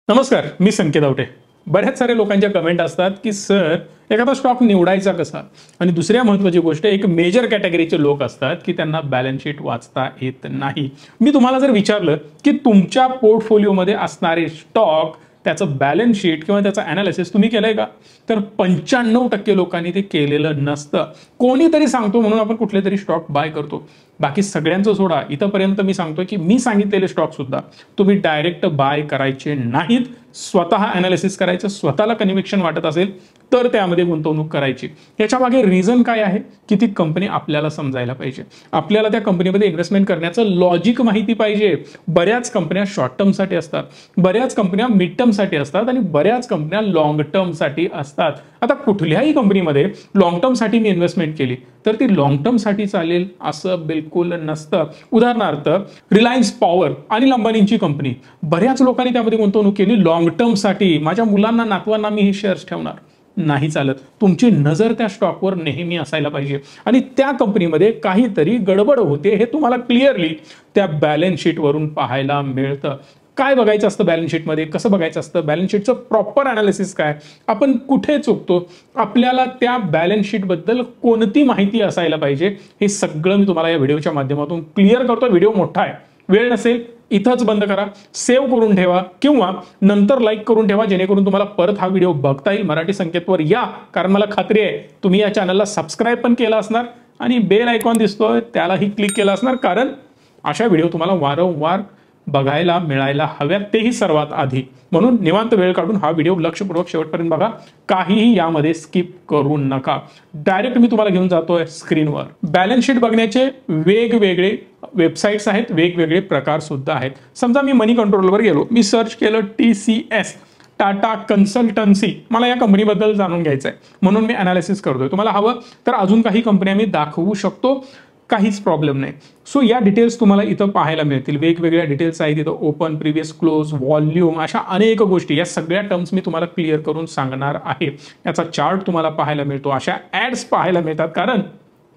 नमस्कार, मी संकेत आवटे। बऱ्याच सारे लोकांच्या कमेंट असतात की सर एखादा स्टॉक निवडायचा कसा। आणि दुसऱ्या महत्त्वाची गोष्ट, एक मेजर कॅटेगरीचे लोक असतात की त्यांना बॅलन्स शीट वाचता येत नाही। मी तुम्हाला जर विचारलं की तुमच्या पोर्टफोलिओमध्ये असणारे स्टॉक, त्याचं बॅलन्स शीट किंवा त्याचं ॲनालिसिस तुम्ही केलंय का, तर 95% लोकांनी ते केलेलं नसतं। कोणीतरी सांगतो म्हणून आपण कुठले तरी स्टॉक बाय करतो। बाकी सगळ्यांचं सोडा, इथपर्यंत मी सांगतोय की मी सांगितलेले स्टॉक सुद्धा तुम्ही डायरेक्ट बाय करायचे नाहीत। स्वतः ॲनालिसिस करायचं, स्वतःला कन्व्हिक्शन वाटत असेल तर त्यामध्ये गुंतवणूक करायची। याच्या मागे रिझन काय आहे की ती कंपनी आपल्याला समजायला पाहिजे, आपल्याला त्या कंपनीमध्ये इन्व्हेस्टमेंट करण्याचं लॉजिक माहिती पाहिजे। बऱ्याच कंपन्या शॉर्ट टर्मसाठी असतात, बऱ्याच कंपन्या मिड टर्मसाठी असतात आणि बऱ्याच कंपन्या लॉंग टर्मसाठी असतात। आता कुठल्याही कंपनीमध्ये लॉंग टर्मसाठी मी इन्व्हेस्टमेंट केली तर ती लॉंग टर्मसाठी चालेल असं बिलकुल नसतं। उदाहरणार्थ रिलायन्स पॉवर अनिल अंबानींची कंपनी, बऱ्याच लोकांनी त्यामध्ये गुंतवणूक केली लॉंग टर्मसाठी। माझ्या मुलांना नातवांना मी हे शेअर्स ठेवणार, नाही चालत। तुमची नजर त्या स्टॉकवर नेहमी असायला पाहिजे आणि त्या कंपनीमध्ये काहीतरी गडबड होते हे तुम्हाला क्लिअरली त्या बॅलन्स शीटवरून पाहायला मिळतं। काय बघायचं असतं बॅलन्स शीटमध्ये, कसं बघायचं असतं, बॅलन्स शीटचं प्रॉपर ॲनालिसिस काय, आपण कुठे चुकतो, आपल्याला त्या बॅलन्स शीटबद्दल कोणती माहिती असायला पाहिजे, हे सगळं मी तुम्हाला या व्हिडिओच्या माध्यमातून क्लिअर करतो। व्हिडिओ मोठा आहे, वेळ नसेल इथंच बंद करा, सेव्ह करून ठेवा किंवा नंतर लाईक करून ठेवा, जेणेकरून तुम्हाला परत हा व्हिडिओ बघता येईल। मराठी संकेतवर या, कारण मला खात्री आहे तुम्ही या चॅनलला सबस्क्राईब पण केलं असणार आणि बेल आयकॉन दिसतोय त्यालाही क्लिक केलं असणार, कारण अशा व्हिडिओ तुम्हाला वारंवार बघायला मिळायला हव्यात, तेही सर्वात आधी। म्हणून निवांत वेळ काढून हा व्हिडिओ लक्षपूर्वक शेवटपर्यंत बघा, काहीही यामध्ये स्किप करू नका। डायरेक्ट मी तुम्हाला घेऊन जातोय स्क्रीनवर। बॅलन्स शीट बघण्याचे वेगवेगळे वेबसाइट्स आहेत, वेगवेगळे प्रकार सुद्धा आहेत। समजा मी मनी कंट्रोलवर गेलो, मी सर्च केलं TCS टाटा कन्सल्टन्सी, मला या कंपनीबद्दल जाणून घ्यायचं आहे म्हणून मी ॲनालिसिस करतोय। तुम्हाला हवं तर अजून काही कंपन्या मी दाखवू शकतो, काहीच प्रॉब्लेम नाही। सो या डिटेल्स तुम्हाला इथं पाहायला मिळतील, वेगवेगळ्या डिटेल्स आहेत इथं, ओपन, प्रिव्हियस क्लोज, व्हॉल्यूम, अशा अनेक गोष्टी, या सगळ्या टर्म्स मी तुम्हाला क्लिअर करून सांगणार आहे। याचा चार्ट तुम्हाला पाहायला मिळतो, अशा ॲड्स पाहायला मिळतात, कारण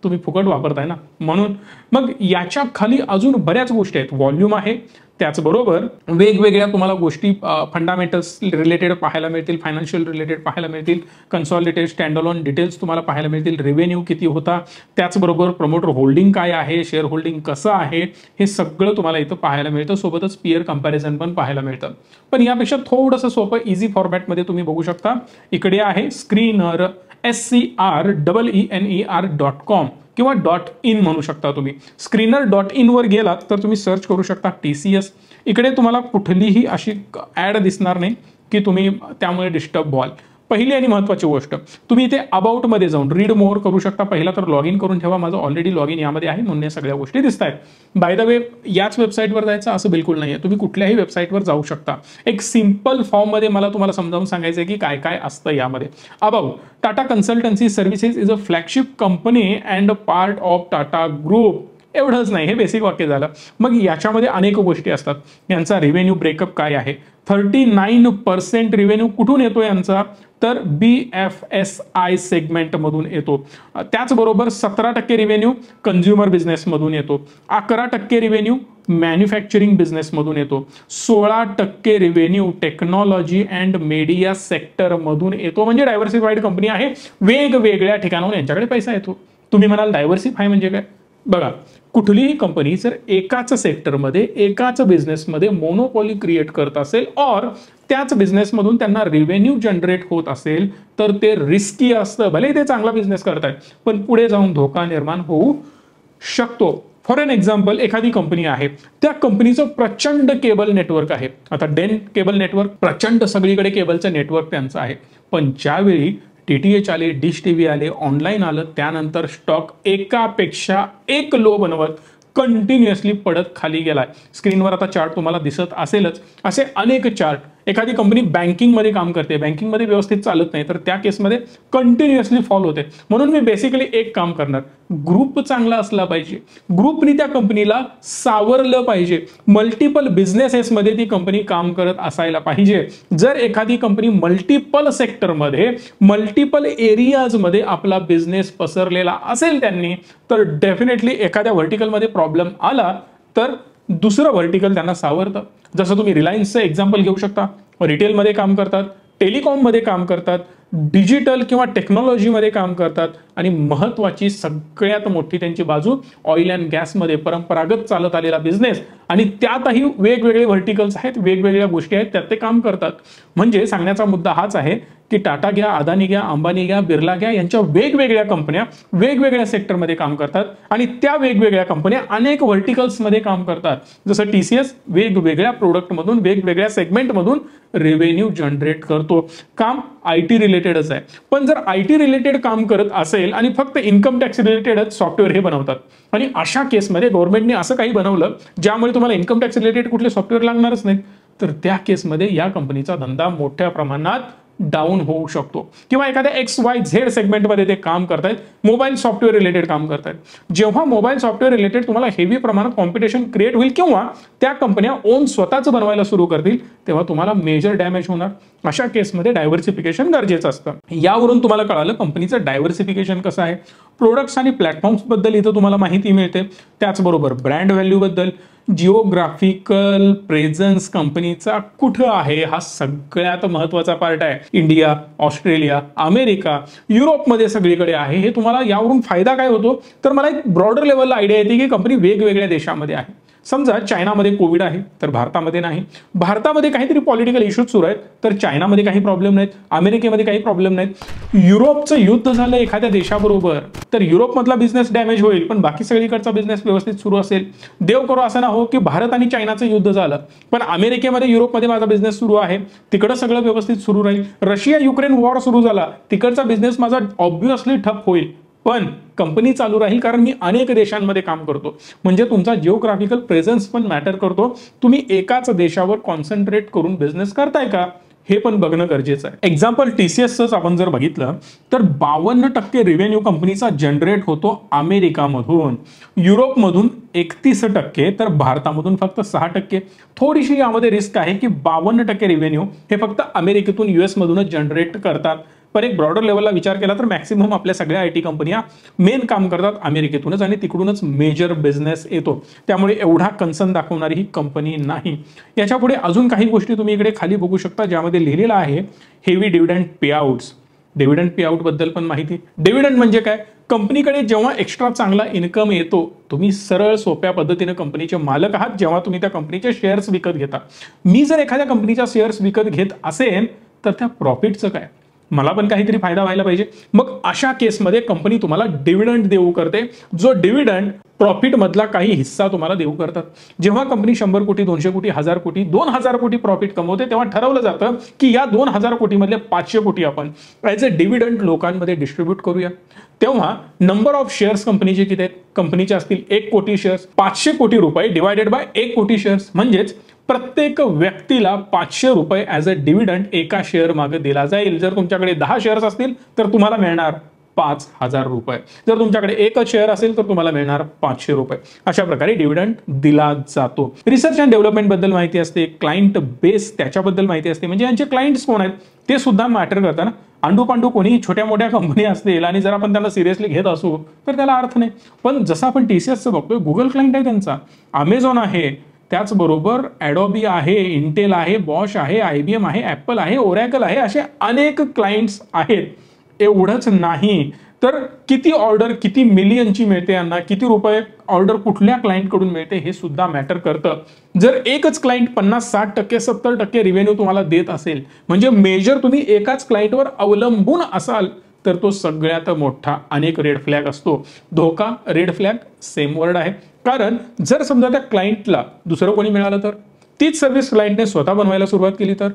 तुम्ही फुकट वापरताय ना म्हणून। मग याच्या खाली अजून बऱ्याच गोष्टी आहेत, व्हॉल्यूम आहे, त्याचबरोबर वेगवेगळ्या तुम्हाला गोष्टी फंडामेंटल्स रिलेटेड पाहायला मिळतील, फायनान्शियल रिलेटेड पाहायला मिळतील, कन्सॉलिडेटेड स्टँडअलोन डिटेल्स तुम्हाला पाहायला मिळतील, रेव्हेन्यू किती होता, त्याचबरोबर प्रमोटर होल्डिंग काय आहे, शेअर होल्डिंग कसं आहे, हे सगळं तुम्हाला इथं पाहायला मिळतं। सोबतच पीअर कंपॅरिझन पण पाहायला मिळतं। पण यापेक्षा थोडंसं सोपं इझी फॉर्मॅटमध्ये तुम्ही बघू शकता, इकडे आहे स्क्रीनर SCREENER.com किंवा .in म्हणू शकता तुम्ही। screener.in वर गेलात तर तुम्ही सर्च करू शकता TCS। इकडे तुम्हाला कुठलीही अशी ॲड दिसणार नाही की तुम्ही त्यामुळे डिस्टर्ब व्हाल। पहिली आणि महत्त्वाची गोष्ट, तुम्ही इथे अबाउट मध्ये जाऊन रीड मोर करू शकता। पहिला तर लॉग इन करून ठेवा, माझं ऑलरेडी लॉग इन यामध्ये आहे म्हणून या सगळ्या गोष्टी दिसत आहेत। बाय द वे, याच वेबसाईटवर जायचं असं बिलकुल नाही आहे, तुम्ही कुठल्याही वेबसाईटवर जाऊ शकता। एक सिंपल फॉर्ममध्ये मला तुम्हाला समजावून सांगायचं आहे की काय काय असतं यामध्ये। About, Tata consultancy services is a flagship company and part of Tata group, एवढंच नाही, हे बेसिक वाक्य झालं। मग याच्यामध्ये अनेक गोष्टी असतात, यांचा रेव्हेन्यू ब्रेकअप काय आहे, 39% रेव्हेन्यू कुठून येतो यांचा, तर BFSI सेगमेंटमधून येतो। त्याचबरोबर 17% रेव्हेन्यू कंझ्युमर बिझनेसमधून येतो, 11% रेव्हेन्यू मॅन्युफॅक्चरिंग बिझनेसमधून येतो, 16% रेव्हेन्यू टेक्नॉलॉजी अँड मीडिया सेक्टरमधून येतो। म्हणजे डायव्हर्सिफाईड कंपनी आहे, वेगवेगळ्या ठिकाणाहून यांच्याकडे पैसा येतो। तुम्ही म्हणाल डायव्हर्सिफाय म्हणजे काय, बघा कुठलीही कंपनी जर एकाच सेक्टरमध्ये, एकाच बिझनेसमध्ये मोनोपॉली क्रिएट करत असेल और त्याच बिझनेसमधून त्यांना रेव्हेन्यू जनरेट होत असेल तर ते रिस्की असतं। भले ते चांगला बिझनेस करतायत पण पुढे जाऊन धोका निर्माण होऊ शकतो। फॉर एन एक्झाम्पल, एखादी कंपनी आहे, त्या कंपनीचं प्रचंड केबल नेटवर्क आहे। आता डेन केबल नेटवर्क, प्रचंड सगळीकडे केबलचं नेटवर्क त्यांचं आहे, पण ज्यावेळी DTH आले, डिश TV आले, ऑनलाईन आलं, त्यानंतर स्टॉक एकापेक्षा एक लो बनवत कंटिन्युअसली पडत खाली गेलाय। स्क्रीनवर आता चार्ट तुम्हाला दिसत असेलच, असे अनेक चार्ट। एखादी कंपनी बँकिंगमध्ये काम करते, बँकिंगमध्ये व्यवस्थित चालत नाही, तर त्या केसमध्ये कंटिन्युअसली फॉल होते। म्हणून मी बेसिकली एक काम करणार, ग्रुप चांगला असला पाहिजे, ग्रुपनी त्या कंपनीला सावरलं पाहिजे, मल्टिपल बिझनेसेसमध्ये ती कंपनी काम करत असायला पाहिजे। जर एखादी कंपनी मल्टिपल सेक्टरमध्ये, मल्टिपल एरियाजमध्ये आपला बिझनेस पसरलेला असेल त्यांनी, तर डेफिनेटली एखाद्या व्हर्टिकलमध्ये प्रॉब्लेम आला तर दुसरं व्हर्टिकल त्यांना सावरतं। जसं तुम्ही रिलायन्सचं एक्झाम्पल घेऊ शकता, रिटेलमध्ये काम करतात, टेलिकॉममध्ये काम करतात, डिजिटल किंवा टेक्नॉलॉजीमध्ये काम करतात आणि महत्त्वाची सगळ्यात मोठी त्यांची बाजू ऑइल अँड गॅसमध्ये परंपरागत चालत आलेला बिझनेस आणि त्यातही वेगवेगळे व्हर्टिकल्स आहेत, वेगवेगळ्या गोष्टी आहेत, त्यात ते काम करतात. म्हणजे सांगण्याचा मुद्दा हाच आहे की टाटा घ्या, अदानी घ्या, अंबानी घ्या, बिर्ला घ्या, यांच्या वेगवेगळ्या कंपन्या वेगवेगळ्या सेक्टरमध्ये काम करतात आणि त्या वेगवेगळ्या कंपन्या अनेक व्हर्टिकल्समध्ये काम करतात. जसं TCS वेगवेगळ्या प्रोडक्टमधून, वेगवेगळ्या सेगमेंटमधून रेव्हेन्यू जनरेट करतो. काम IT रिलेटेडच आहे. पण जर IT रिलेटेड काम करत असेल आणि फक्त इन्कम टॅक्स रिलेटेडच सॉफ्टवेअर हे बनवतात आणि अशा केसमध्ये गव्हर्नमेंटने असं काही बनवलं ज्यामुळे तुम्हाला इन्कम टॅक्स रिलेटेड कुठले सॉफ्टवेअर लागणारच नाही, तर त्या केसमध्ये या कंपनीचा धंदा मोठ्या प्रमाणात डाऊन होऊ शकतो. किंवा एखाद्या XYZ सेगमेंटमध्ये ते काम करतायत, मोबाईल सॉफ्टवेअर रिलेटेड काम करतायत. जेव्हा मोबाईल सॉफ्टवेअर रिलेटेड तुम्हाला हेवी प्रमाणात कॉम्पिटिशन क्रिएट होईल किंवा त्या कंपन्या ओन स्वतःच बनवायला सुरू करतील, तेव्हा तुम्हाला मेजर डॅमेज होणार. अशा केसमध्ये डायव्हर्सिफिकेशन गरजेचं असतं. यावरून तुम्हाला कळालं कंपनीचं डायव्हर्सिफिकेशन कसं आहे. प्रोडक्ट्स आणि प्लॅटफॉर्म्स बद्दल इथं तुम्हाला माहिती मिळते. त्याचबरोबर ब्रँड व्हॅल्यू बद्दल, जिओग्राफिकल प्रेझन्स कंपनीचा कुठं आहे हा सगळ्यात महत्वाचा पार्ट आहे. इंडिया, ऑस्ट्रेलिया, अमेरिका, युरोपमध्ये सगळीकडे आहे. हे तुम्हाला यावरून फायदा काय होतो, तर मला एक ब्रॉडर लेवलला आयडिया येते की कंपनी वेगवेगळ्या देशामध्ये आहे. समजा चायनामध्ये कोविड आहे तर भारतामध्ये नाही, भारतामध्ये काहीतरी पॉलिटिकल इश्यूज सुरू आहेत तर चायनामध्ये काही प्रॉब्लेम नाहीत, अमेरिकेमध्ये काही प्रॉब्लेम नाहीत. युरोपचं युद्ध झालं एखाद्या देशाबरोबर तर युरोपमधला बिझनेस डॅमेज होईल पण बाकी सगळीकडचा बिझनेस व्यवस्थित सुरू असेल. देव करो असं ना हो की भारत आणि चायनाचं युद्ध झालं पण अमेरिकेमध्ये, युरोपमध्ये माझा बिझनेस सुरू आहे, तिकडं सगळं व्यवस्थित सुरू राहील. रशिया युक्रेन वॉर सुरू झाला, तिकडचा बिझनेस माझा ऑब्व्हियसली ठप होईल पण कंपनी चालू राहील कारण मी अनेक देशांमध्ये काम करतो. म्हणजे तुमचा जिओग्राफिकल प्रेझेन्स पण मॅटर करतो. तुम्ही एकाच देशावर कॉन्सन्ट्रेट करून बिझनेस करताय का हे पण बघणं गरजेचं आहे. एक्झाम्पल TCSच आपण जर बघितलं तर 52% रेव्हेन्यू कंपनीचा जनरेट होतो अमेरिकामधून, युरोपमधून 31%, तर भारतामधून फक्त 6%. थोडीशी यामध्ये रिस्क आहे की 52% रेव्हेन्यू हे फक्त अमेरिकेतून US मधूनच जनरेट करतात. पण एक ब्रॉडर लेवलला विचार केला तर मॅक्सिमम आपल्या सगळ्या IT कंपन्या मेन काम करतात अमेरिकेतूनच आणि तिकडूनच मेजर बिझनेस येतो. त्यामुळे एवढा कन्सर्न दाखवणारी ही कंपनी नाही. याच्या पुढे अजून काही गोष्टी तुम्ही इकडे खाली बघू शकता ज्यामध्ये लिहिलेलं आहे हेवी डिव्हिडंड पेआउट्स. डिव्हिडंड पेआउट बद्दल पण माहिती. डिव्हिडंड म्हणजे काय, कंपनीकडे जेव्हा एक्स्ट्रा चांगला इन्कम येतो, तुम्ही सरळ सोप्या पद्धतीने कंपनीचे मालक आहात जेव्हा तुम्ही त्या कंपनीचे शेअर्स विकत घेता. मी जर एखाद्या कंपनीच्या शेअर्स विकत घेत असेल तर त्या प्रॉफिटचं काय, मला पण काहीतरी फायदा व्हायला पाहिजे. मग अशा केसमध्ये कंपनी तुम्हाला डिव्हिडंड देऊ करते, जो डिव्हिडंड प्रॉफिट मधला काही हिस्सा तुम्हाला देऊ करतात. जेव्हा कंपनी 100 कोटी, 200 कोटी, 1000 कोटी, 2000 कोटी प्रॉफिट कमवते तेव्हा ठरवलं जातं की या 2000 कोटी मधले 500 कोटी आपण ॲज अ डिव्हिडंड लोकांमध्ये डिस्ट्रीब्यूट करूया. तेव्हा नंबर ऑफ शेअर्स कंपनीचे किती आहेत, कंपनीचे असतील 1 कोटी शेअर्स, 500 कोटी रुपये डिवायडेड बाय 1 कोटी शेअर्स, म्हणजेच प्रत्येक व्यक्तीला 500 रुपये ॲज अ डिव्हिडंड एका शेअर मागे दिला जाईल. जर तुमच्याकडे 10 शेअर्स असतील तर तुम्हाला मिळणार 5000 रुपये. जर तुमच्याकडे एकच शेअर असेल तर तुम्हाला मिळणार 500 रुपये. अशा प्रकारे डिव्हिडंड दिला जातो. रिसर्च अँड डेव्हलपमेंट बद्दल माहिती असते, क्लायंट बेस त्याच्याबद्दल माहिती असते, म्हणजे यांचे क्लायंट्स कोण आहेत ते सुद्धा मॅटर करतात ना. अंडू पांडू कोणी छोट्या मोठ्या कंपनी असतील आणि जर आपण त्यांना सिरियसली घेत असू तर त्याला अर्थ नाही. पण जसं आपण TCSचं बघतोय, गुगल क्लायंट आहे त्यांचा, अमेझॉन आहे, त्याचबरोबर ॲडोबी आहे, इंटेल आहे, बॉश आहे, IBM आहे, ॲपल आहे, ओरॅकल आहे, असे अनेक क्लायंट्स आहेत. एवढंच नाही तर किती ऑर्डर, किती मिलियनची मिळते यांना, किती रुपये ऑर्डर कुठल्या क्लायंटकडून मिळते हे सुद्धा मॅटर करतं. जर एकच क्लायंट 50-60%, 70% रिव्हेन्यू तुम्हाला देत असेल, म्हणजे मेजर तुम्ही एकाच क्लायंटवर अवलंबून असाल तर तो सगळ्यात मोठा अनेक रेड फ्लॅग असतो. धोका, रेड फ्लॅग सेम वर्ड आहे. कारण जर समजा त्या क्लायंटला दुसरं कोणी मिळालं तर, तीच सर्व्हिस क्लायंटने स्वतः बनवायला सुरुवात केली तर,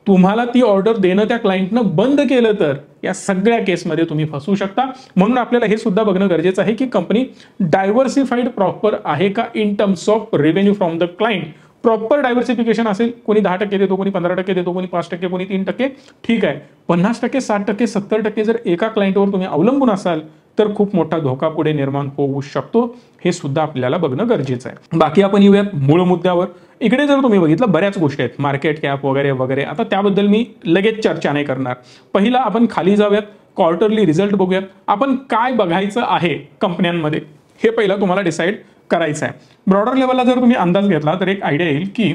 तुम्हाला ती ऑर्डर देणं त्या क्लायंटनं बंद केलं तर, या सगळ्या केसमध्ये तुम्ही फसू शकता. म्हणून आपल्याला हे सुद्धा बघणं गरजेचं आहे की कंपनी डायव्हर्सिफाईड प्रॉपर आहे का in terms of revenue from the client. Proper diversification असेल, कोणी 10% देतो, कोणी 15% देतो, कोणी 5%, कोणी 3%, ठीक आहे. 50%, 60%, 70% जर एका क्लायंटवर तुम्ही अवलंबून असाल तर खूप मोठा धोका पुढे निर्माण होऊ शकतो. हे सुद्धा आपल्याला बघणं गरजेचं आहे. बाकी आपण येऊयात मूळ मुद्द्यावर. इकडे जर तुम्ही बघितलं बऱ्याच गोष्टी आहेत, मार्केट कॅप वगैरे वगैरे. आता त्याबद्दल मी लगेच चर्चा नाही करणार. पहिला आपण खाली जाऊयात, क्वार्टरली रिझल्ट बघूयात. आपण काय बघायचं आहे कंपन्यांमध्ये हे पहिला तुम्हाला डिसाईड करायचं आहे. ब्रॉडर लेवलला जर तुम्ही अंदाज घेतला तर एक आयडिया येईल की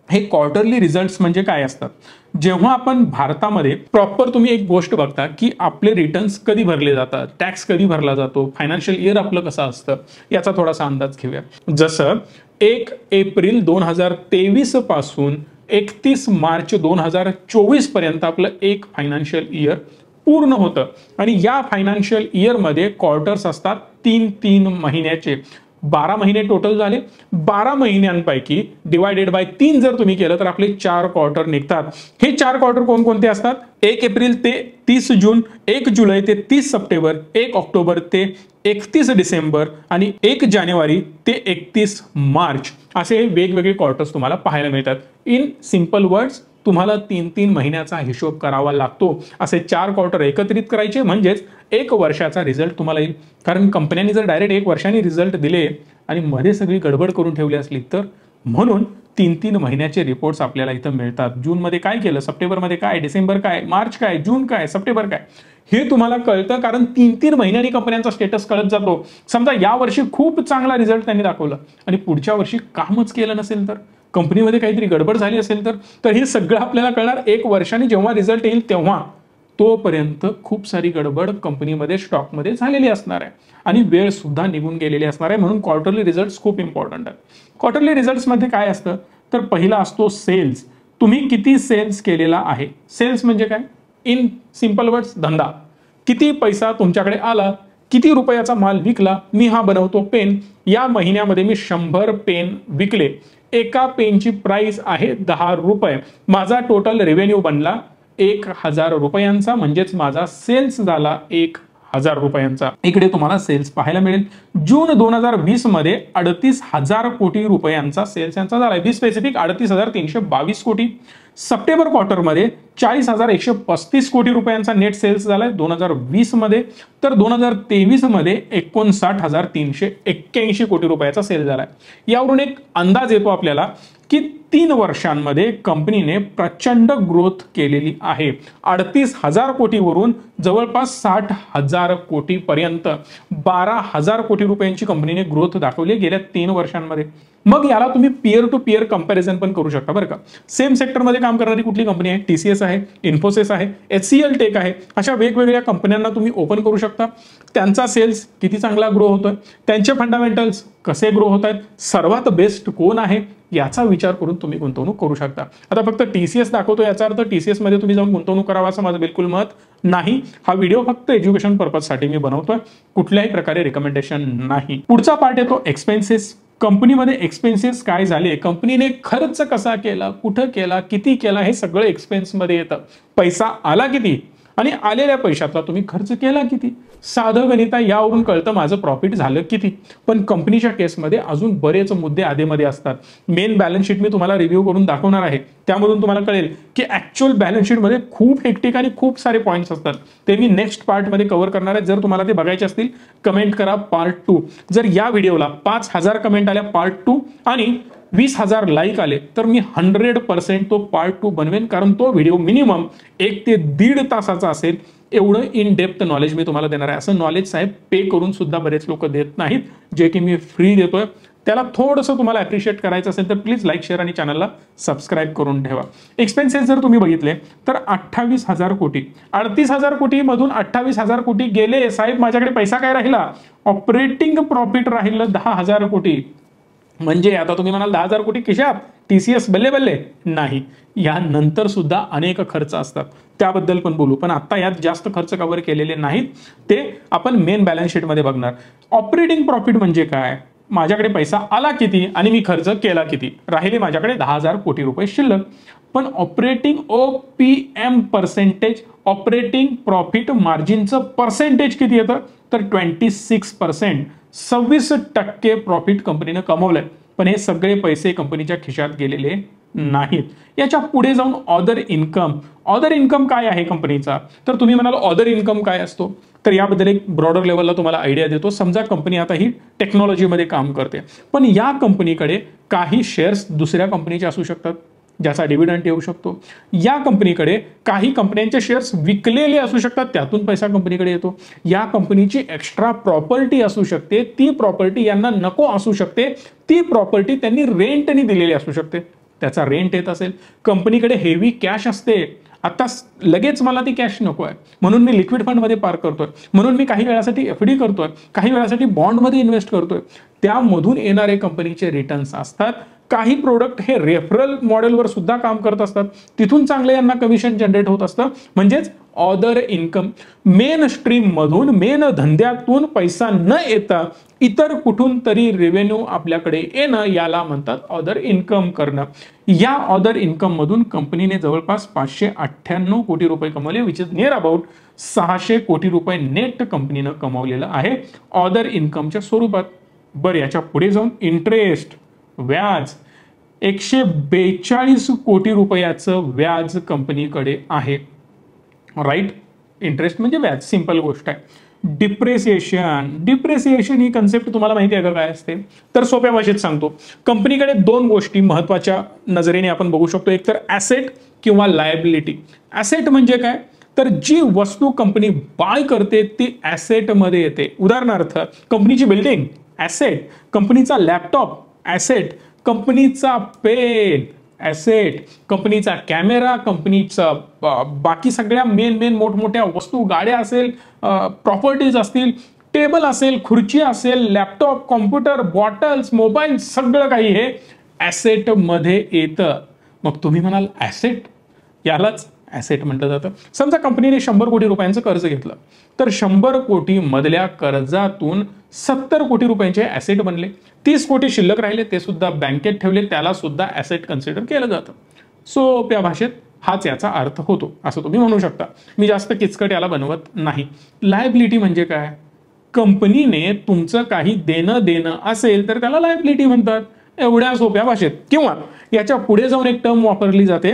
हे क्वार्टरली रिझल्ट्स म्हणजे काय असतात? जेव्हा आपण भारतामध्ये प्रॉपर तुम्ही एक गोष्ट बघता की आपले रिटर्न्स कधी भरले जातात, टॅक्स कधी भरला जातो, फायनान्शियल इयर आपलं कसं असतं, याचा थोडासा अंदाज घेऊया. जसं 1 एप्रिल 2023 पासून 31 मार्च 2024 पर्यंत आपलं एक फायनान्शियल इयर पूर्ण होतं आणि या फायनान्शियल इयरमध्ये क्वार्टर्स असतात 3 महिन्याचे. 12 महिने टोटल झाले. 12 महिन्यांपैकी डिवायडेड बाय 3 जर तुम्ही केलं तर आपले 4 क्वार्टर निघतात. हे 4 क्वार्टर कोणकोणते असतात? 1 एप्रिल ते 30 जून, 1 जुलै ते 30 सप्टेंबर, 1 ऑक्टोबर ते 31 डिसेंबर आणि 1 जानेवारी ते 31 मार्च असे वेगवेगळे क्वार्टर्स तुम्हाला पाहायला मिळतात. इन सिंपल वर्ड्स तुम्हाला 3 महिन्याचा हिशोब करावा लागतो. असे 4 क्वार्टर एकत्रित करायचे म्हणजेच 1 वर्षाचा रिझल्ट तुम्हाला येईल. कारण कंपन्यांनी जर डायरेक्ट 1 वर्षाने रिझल्ट दिले आणि मध्ये सगळी गडबड करून ठेवली असली तर म्हणून 3 महिन्याचे रिपोर्ट्स आपल्याला इथं मिळतात. जूनमध्ये काय केलं, सप्टेंबरमध्ये काय, डिसेंबर काय, मार्च काय, जून काय, सप्टेंबर काय, हे तुम्हाला कळतं. कारण 3 महिन्यांनी कंपन्यांचा स्टेटस कळत जातो. समजा या वर्षी खूप चांगला रिझल्ट त्यांनी दाखवला आणि पुढच्या वर्षी कामच केलं नसेल तर, कंपनीमध्ये काहीतरी गडबड झाली असेल तर हे सगळं आपल्याला कळणार 1 वर्षाने जेव्हा रिझल्ट येईल तेव्हा. तोपर्यंत खूप सारी गडबड कंपनीमध्ये स्टॉकमध्ये झालेली असणार आहे आणि वेळ सुद्धा निघून गेलेली असणार आहे. म्हणून क्वार्टरली रिझल्ट्स खूप इम्पॉर्टंट आहे. क्वार्टरली रिझल्ट्समध्ये काय असतं तर पहिला असतो सेल्स. तुम्ही किती सेल्स केलेला आहे. सेल्स म्हणजे काय? इन सिंपल वर्ड्स धंदा. किती पैसा तुमच्याकडे आला, किती रुपयाचा माल विकला. मी हा बनवतो पेन, या महिन्यामध्ये मी 100 पेन विकले. एका पेनची प्राइस आहे 10 रुपये. माझा टोटल रेव्हेन्यू बनला 1000 रुपयांचा, म्हणजेच माझा सेल्स झाला 1000 रुपयांचा. इकडे तुम्हाला सेल्स पाहायला मिळेल. जून 2020 मध्ये 38,000 कोटी रुपयांचा सेल्स यांचा झाला. बी स्पेसिफिक 38,322 कोटी. सप्टेंबर क्वार्टरमध्ये 40,135 कोटी रुपयांचा नेट सेल्स झालाय 2020 मध्ये. तर 2023 मध्ये 59,381 कोटी रुपयाचा सेल झालाय. यावरून एक अंदाज येतो आपल्याला की 3 वर्षांमध्ये कंपनीने प्रचंड ग्रोथ केलेली आहे. 38,000 कोटीवरून जवळपास 60,000 कोटी पर्यंत 12,000 कोटी रुपयांची कंपनीने ग्रोथ दाखवली गेल्या 3 वर्षांमध्ये. मग याला तुम्ही पीअर टू पीअर कंपॅरिझन पण करू शकता बरं का. सेम सेक्टरमध्ये काम करणारी कुठली कंपनी आहे? TCS आहे, इन्फोसिस आहे, HCL टेक आहे. अशा वेगवेगळ्या कंपन्यांना तुम्ही ओपन करू शकता. त्यांचा सेल्स किती चांगला ग्रो होतोय, त्यांचे फंडामेंटल्स कसे ग्रो होत आहेत, सर्वात बेस्ट कोण आहे याचा विचार करून तुम्ही गुंतवणूक करू शकता. आता फक्त TCS दाखवतो याचा अर्थ TCS मध्ये तुम्ही जाऊन गुंतवणूक करावा असं माझं बिलकुल मत नाही. हा व्हिडिओ फक्त एज्युकेशन पर्पजसाठी मी बनवतोय, कुठल्याही प्रकारे रिकमेंडेशन नाही. पुढचा पार्ट येतो एक्सपेन्सेस. कंपनीमध्ये एक्सपेन्सेस काय झाले, कंपनीने खर्च कसा केला, कुठं केला, किती केला, हे सगळं एक्सपेन्समध्ये येतं. पैसा आला किती आणि आलेल्या पैशातला तुम्ही खर्च केला किती. साधं गणित आहे, यावरून कळतं माझं प्रॉफिट झालं किती. पण कंपनीच्या केसमध्ये अजून बरेच मुद्दे आधेमध्ये असतात. मेन बॅलन्स शीट मी तुम्हाला रिव्ह्यू करून दाखवणार आहे, त्यामधून तुम्हाला कळेल की ऍक्च्युअल बॅलन्स शीटमध्ये खूप हेक्टिक आणि खूप सारे पॉईंट्स असतात. ते मी नेक्स्ट पार्टमध्ये कव्हर करणार आहे. जर तुम्हाला ते बघायचे असतील कमेंट करा पार्ट 2. जर या व्हिडिओला 5,000 कमेंट आल्या पार्ट 2 आणि 20,000 लाईक आले तर मी 100% तो पार्ट 2 बनवेन. कारण तो व्हिडिओ मिनिमम 1 ते 1.5 तासाचा असेल. एवढं इन डेप्थ नॉलेज मी तुम्हाला देणार आहे. असं नॉलेज साहेब पे करून सुद्धा बरेच लोक देत नाहीत, जे की मी फ्री देतोय. त्याला थोडंसं तुम्हाला अप्रिशिएट करायचं असेल तर प्लीज लाईक, शेअर आणि चॅनलला सबस्क्राईब करून ठेवा. एक्सपेन्सेस जर तुम्ही बघितले तर 28,000 कोटी, 38,000 कोटी मधून 28,000 कोटी गेले. साहेब माझ्याकडे पैसा काय राहिला? ऑपरेटिंग प्रॉफिट राहिलं 10,000 कोटी. म्हणजे आता तुम्ही म्हणाल 10,000 कोटी खिशात, TCS बल्ले बल्ले नाही. यानंतर सुद्धा अनेक खर्च असतात, त्याबद्दल पण बोलू. पण आता यात जास्त खर्च कव्हर केलेले नाहीत, ते आपण मेन बॅलन्स शीटमध्ये बघणार. ऑपरेटिंग प्रॉफिट म्हणजे काय? माझ्याकडे पैसा आला किती आणि मी खर्च केला किती. राहिले माझ्याकडे 10,000 कोटी रुपये शिल्लक. पण operating OPM percentage, operating profit मार्जिनचं पर्सेंटेज किती येतं तर 26%. 26% प्रॉफिट कंपनीने कमवलंय. पण हे सगळे पैसे कंपनीच्या खिशात गेलेले नाहीत. याच्या पुढे जाऊन ऑदर इन्कम. ऑदर इन्कम काय आहे कंपनीचा? तर तुम्ही म्हणाल ऑदर इन्कम काय असतो, तर याबद्दल एक ब्रॉडर लेवलला तुम्हाला आयडिया देतो. समजा कंपनी आता ही टेक्नॉलॉजीमध्ये काम करते, पण या कंपनीकडे काही शेअर्स दुसऱ्या कंपनीचे असू शकतात ज्याचा डिव्हिडंड येऊ शकतो. या कंपनीकडे काही कंपन्यांचे शेअर्स विकलेले असू शकतात, त्यातून पैसा कंपनीकडे येतो. या कंपनीची एक्स्ट्रा प्रॉपर्टी असू शकते, ती प्रॉपर्टी यांना नको असू शकते, ती प्रॉपर्टी त्यांनी रेंटनी दिलेली असू शकते. त्याचा रेंट येत असेल, कंपनीकडे हेवी कॅश असते, आता लगेच मला ती कॅश नको आहे म्हणून मी लिक्विड फंडमध्ये पार्क करतोय, म्हणून मी काही वेळासाठी एफडी करतोय, काही वेळासाठी बॉन्डमध्ये इन्व्हेस्ट करतोय, त्यामधून येणारे कंपनीचे रिटर्न्स असतात. काही प्रोडक्ट हे रेफरल मॉडेलवर सुद्धा काम करत असतात, तिथून चांगले यांना कमिशन जनरेट होत असतं. म्हणजेच ऑदर इन्कम, मेन स्ट्रीम मधून, मेन धंद्यातून पैसा न येता इतर कुठून तरी रेव्हेन्यू आपल्याकडे येणं, याला म्हणतात ऑदर इन्कम करणं. या ऑदर इन्कम मधून कंपनीने जवळपास 598 कोटी रुपये कमवले, विच इज नियर अबाउट 600 कोटी रुपये नेट कंपनीनं कमवलेलं आहे ऑदर इन्कमच्या स्वरूपात. बरं, याच्या पुढे जाऊन इंटरेस्ट, व्याज, 142 कोटी रुपयाचं व्याज कंपनीकडे आहे. राईट, इंटरेस्ट म्हणजे व्याज, सिंपल गोष्ट आहे. डिप्रेसिएशन, डिप्रेसिएशन ही कन्सेप्ट तुम्हाला माहिती आहे का काय असते? तर सोप्या भाषेत सांगतो, कंपनीकडे दोन गोष्टी महत्वाच्या नजरेने आपण बघू शकतो, एक तर ॲसेट किंवा लायबिलिटी. ॲसेट म्हणजे काय? तर जी वस्तू कंपनी बाय करते ती ॲसेटमध्ये येते. उदाहरणार्थ, कंपनीची बिल्डिंग ॲसेट, कंपनीचा लॅपटॉप ॲसेट, कंपनीचा पेन ॲसेट, कंपनीचा कॅमेरा, कंपनीचा बाकी सगळ्या मेन मोठमोठ्या वस्तू, गाड्या असेल, प्रॉपर्टीज असतील, टेबल असेल, खुर्ची असेल, लॅपटॉप, कॉम्प्युटर, बॉटल्स, मोबाईल, सगळं काही हे ॲसेट मध्ये येतं. मग तुम्ही म्हणाल ॲसेट, यालाच ॲसेट म्हटलं जातं. समजा कंपनीने 100 कोटी रुपयांचं कर्ज घेतलं, तर 100 कोटी मधल्या कर्जातून 70 कोटी रुपयांचे ॲसेट बनले, 30 कोटी शिल्लक राहिले, ते सुद्धा बँकेत ठेवले, त्याला सुद्धा ॲसेट कन्सिडर केलं जातं. सोप्या भाषेत हाच याचा अर्थ होतो, असं तुम्ही म्हणू शकता. मी जास्त किचकट याला बनवत नाही. लायबिलिटी म्हणजे काय? कंपनीने तुमचं काही देणं असेल तर त्याला लायबिलिटी म्हणतात, एवढ्या सोप्या भाषेत. किंवा याच्या पुढे जाऊन एक टर्म वापरली जाते,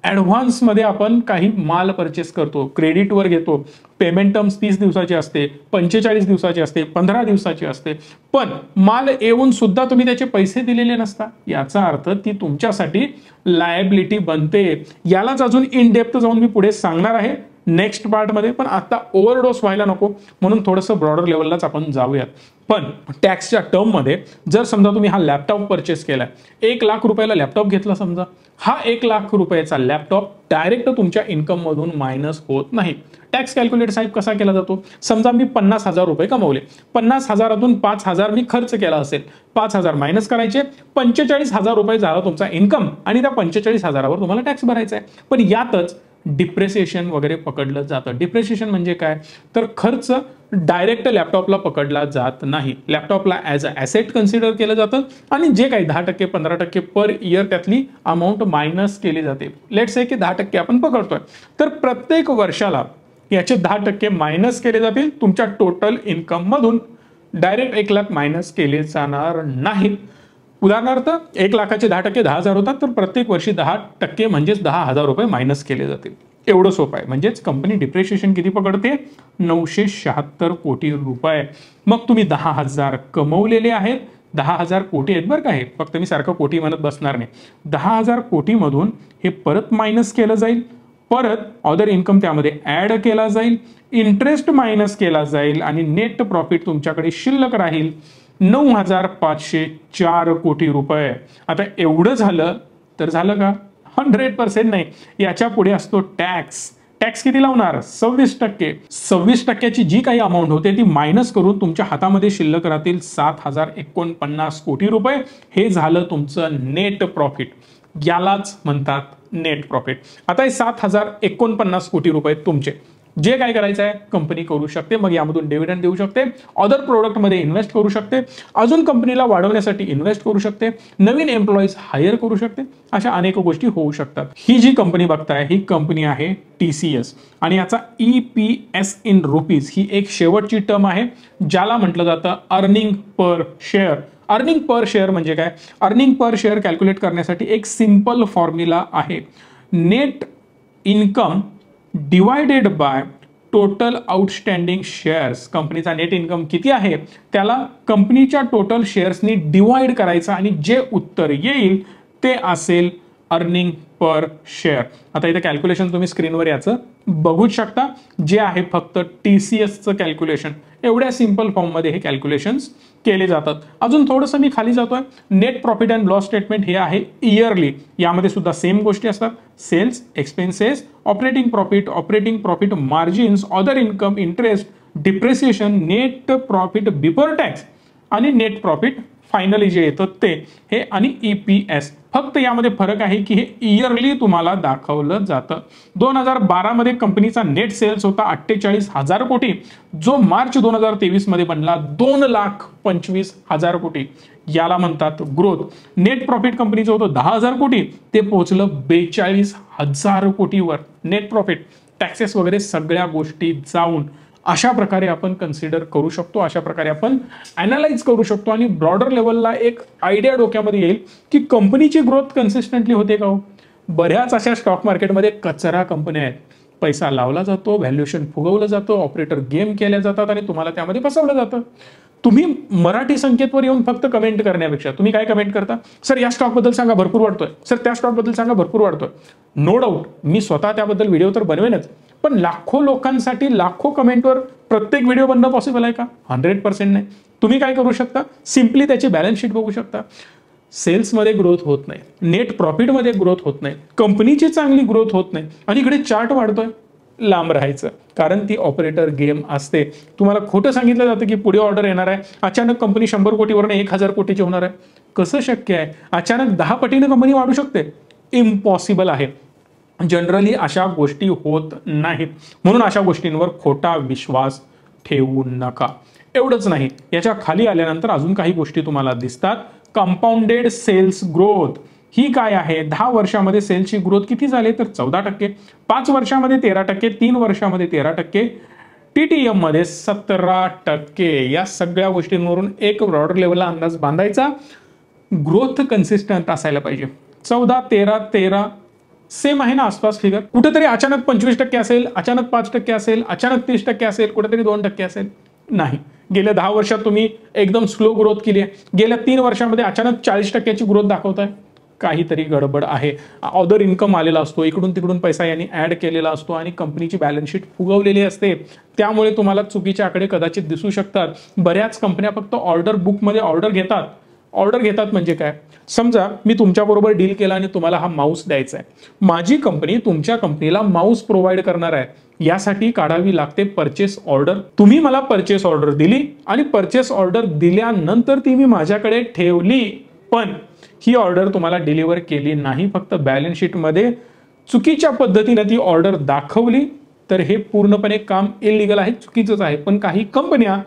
ॲडव्हान्स मध्ये आपण काही माल परचेस करतो, क्रेडिटवर घेतो, पेमेंट टर्म्स 30 दिवसाची असते, 45 दिवसाची असते, 15 दिवसाची असते, पण माल येऊन सुद्धा तुम्ही त्याचे पैसे दिलेले नसता, याचा अर्थ ती तुमच्यासाठी लायबिलिटी बनते. यालाच अजून इन डेप्थ जाऊन मी पुढे सांगणार आहे नेक्स्ट पार्टमध्ये, पण आता ओव्हरडोस व्हायला नको म्हणून थोडंसं ब्रॉडर लेवललाच आपण जाऊयात. पण टॅक्सच्या टर्ममध्ये जर समजा तुम्ही हा लॅपटॉप परचेस केलाय, 1 लाख रुपयाला लॅपटॉप घेतला समजा, हा 1 लाख रुपयाचा लॅपटॉप डायरेक्ट तुमच्या इन्कम मधून मायनस होत नाही. टॅक्स कॅल्क्युलेट साहेब कसा केला जातो? समजा मी 50,000 रुपये कमवले, 50,000तून 5,000 मी खर्च केला असेल, 5,000 मायनस करायचे, 45,000 रुपये झाला तुमचा इन्कम आणि त्या 45,000वर तुम्हाला टॅक्स भरायचा आहे. पण यातच डिप्रेसिएशन वगैरे पकडलं जातं. डिप्रेसिएशन म्हणजे काय? तर खर्च डायरेक्ट लॅपटॉपला पकडला जात नाही, लॅपटॉपला ॲज अ ॲसेट कन्सिडर केलं जातं आणि जे काही 10%, 15% पर इयर त्यातली अमाऊंट मायनस केली जाते. लेट्स से की 10% आपण पकडतोय, तर प्रत्येक वर्षाला याचे 10% मायनस केले जातील तुमच्या टोटल इन्कम मधून. डायरेक्ट 1 लाख मायनस केले जाणार नाहीत. उदाहरणार्थ 1 लाखाचे 10% 10,000 होतात, तर प्रत्येक वर्षी 10% म्हणजेच 10,000 रुपये मायनस केले जातील. एवढं सोपं आहे. म्हणजेच कंपनी डिप्रिशिएशन किती पकडते? 976 कोटी रुपये. मग तुम्ही 10,000 कमवलेले आहेत, 10,000 कोटी आहेत बरं का, हे फक्त मी सारखं कोटी म्हणत बसणार नाही. 10,000 कोटीमधून हे परत मायनस केलं जाईल, परत अदर इन्कम त्यामध्ये ऍड केला जाईल, इंटरेस्ट मायनस केला जाईल आणि नेट प्रॉफिट तुमच्याकडे शिल्लक राहील 9,504 कोटी रुपये. आता एवढं झालं तर झालं का? 100% नाही. याच्या पुढे असतो टॅक्स. टॅक्स किती लावणार? 26%. 26%ची जी काही अमाऊंट होते ती मायनस करून तुमच्या हातामध्ये शिल्लक राहतील 7,049 कोटी रुपये. हे झालं तुमचं नेट प्रॉफिट. यालाच म्हणतात नेट प्रॉफिट. आता हे 7,049 कोटी रुपये तुमचे. जे काय करायचं आहे कंपनी करू शकते, मग यामधून डिव्हिडंड देऊ शकते, अदर प्रोडक्टमध्ये इन्व्हेस्ट करू शकते, अजून कंपनीला वाढवण्यासाठी इन्व्हेस्ट करू शकते, नवीन एम्प्लॉईज हायर करू शकते, अशा अनेक गोष्टी होऊ शकतात. ही जी कंपनी बघताय ही कंपनी आहे TCS आणि याचा EPS इन रुपीज ही एक शेवटची टर्म आहे ज्याला म्हटलं जातं earning per share. Earning per share म्हणजे काय? अर्निंग पर शेअर कॅल्क्युलेट करण्यासाठी एक सिंपल फॉर्म्युला आहे. Net income divided by total outstanding shares. कंपनीचा नेट इन्कम किती आहे त्याला कंपनीच्या टोटल शेअर्सनी डिवाइड करायचं आणि जे उत्तर येईल ते असेल अर्निंग पर शेअर. आता इथे कॅल्क्युलेशन तुम्ही स्क्रीनवर याचं बघूच शकता, जे आहे फक्त TCSचं कॅल्क्युलेशन. एवढ्या सिंपल फॉर्ममध्ये हे कॅल्क्युलेशन्स केले जातात. अजून थोडंसं मी खाली जातोय. Net profit and loss statement हे आहे इयरली. यामध्ये सुद्धा सेम गोष्टी असतात. Sales, expenses, operating profit margins, other income, interest, depreciation, net profit before tax आणि नेट प्रॉफिट फायनली जे येतं ते हे, आणि EPS. फक्त यामध्ये फरक आहे की हे इयरली तुम्हाला दाखवलं जातं. 2012 मध्ये कंपनीचा नेट सेल्स होता 48,000 कोटी, जो मार्च 2023 मध्ये बनला 2,25,000 कोटी. याला म्हणतात ग्रोथ. नेट प्रॉफिट कंपनीचं होतं 10,000 कोटी, ते पोहोचलं 42,000 कोटीवर. नेट प्रॉफिट, टॅक्सेस वगैरे सगळ्या गोष्टी जाऊन अशा प्रकारे आपण कन्सिडर करू शकतो, अशा प्रकारे आपण अनालाइज करू शकतो आणि ब्रॉडर लेवलला एक आयडिया डोक्यामध्ये येईल की कंपनीची ग्रोथ कन्सिस्टंटली होते का हो. बऱ्याच अशा स्टॉक मार्केटमध्ये कचरा कंपन्या आहेत. पैसा लावला जातो, व्हॅल्युएशन फुगवलं जातं, ऑपरेटर गेम केल्या जातात आणि तुम्हाला त्यामध्ये फसवलं जातं. तुम्ही मराठी संकेतवर येऊन फक्त कमेंट करण्यापेक्षा तुम्ही काय कमेंट करता, सर या स्टॉकबद्दल सांगा भरपूर वाढतोय, सर त्या स्टॉकबद्दल सांगा भरपूर वाढतोय. नो डाऊट मी स्वतः त्याबद्दल व्हिडिओ तर बनवेनच, पण लाखो लोकांसाठी लाखो कमेंटवर प्रत्येक व्हिडिओ बनणं पॉसिबल आहे का? 100% नाही. तुम्ही काय करू शकता, सिम्पली त्याची बॅलन्स शीट बघू शकता. सेल्समध्ये ग्रोथ होत नाही, नेट प्रॉफिटमध्ये ग्रोथ होत नाही, कंपनीची चांगली ग्रोथ होत नाही आणि इकडे चार्ट वाढतोय. लांब राहायचं, कारण ती ऑपरेटर गेम असते. तुम्हाला खोटं सांगितलं जातं की पुढे ऑर्डर येणार आहे, अचानक कंपनी 100 कोटीवरून 1,000 कोटीची होणार आहे. कसं शक्य आहे? अचानक 10 पटीने कंपनी वाढू शकते? इम्पॉसिबल आहे. जनरली अशा गोष्टी होत नाहीत. म्हणून अशा गोष्टींवर खोटा विश्वास ठेवू नका. एवढंच नाही, याच्या खाली आल्यानंतर अजून काही गोष्टी तुम्हाला दिसतात. कंपाऊंडेड सेल्स ग्रोथ ही काय आहे? 10 वर्षामध्ये सेल्सची ग्रोथ किती झाली तर 14%, 5 वर्षामध्ये 13%, 3 वर्षामध्ये 13%, TTM मध्ये 17%. या सगळ्या गोष्टींवरून एक ब्रॉडर लेवलला अंदाज बांधायचा. ग्रोथ कन्सिस्टंट असायला पाहिजे. 14, 13, 13 सेम आहे ना आसपास फिगर. कुठेतरी अचानक 25% असेल, अचानक 5% असेल, अचानक 30% असेल, कुठेतरी 2% असेल? नाही. गेल्या 10 वर्षात तुम्ही एकदम स्लो ग्रोथ केली आहे. गेल्या 3 वर्षामध्ये अचानक 40%ची ग्रोथ दाखवताय. काहीतरी गडबड आहे. अदर इन्कम आलेला असतो, इकडून तिकडून पैसा यांनी ऍड केलेला असतो आणि कंपनीची बॅलन्स शीट फुगवलेली असते. त्यामुळे तुम्हाला चुकीचे आकडे कदाचित दिसू शकतात. बऱ्याच कंपन्या फक्त ऑर्डर बुकमध्ये ऑर्डर घेतात. ऑर्डर घेतात म्हणजे काय? समजा मी तुमच्याबरोबर डील केला आणि तुम्हाला हा माऊस द्यायचा आहे. माझी कंपनी तुमच्या कंपनीला माऊस प्रोव्हाइड करणार आहे. यासाठी काढावी लागते परचेस ऑर्डर. तुम्ही मला परचेस ऑर्डर दिली आणि परचेस ऑर्डर दिल्यानंतर ती मी माझ्याकडे ठेवली, पण ही ऑर्डर तुम्हाला डिलिव्हर केली नाही, फक्त बॅलन्स शीटमध्ये चुकीच्या पद्धतीने ती ऑर्डर दाखवली, तर हे पूर्णपणे काम इलिगल आहे, चुकीचंच आहे. पण काही कंपन्या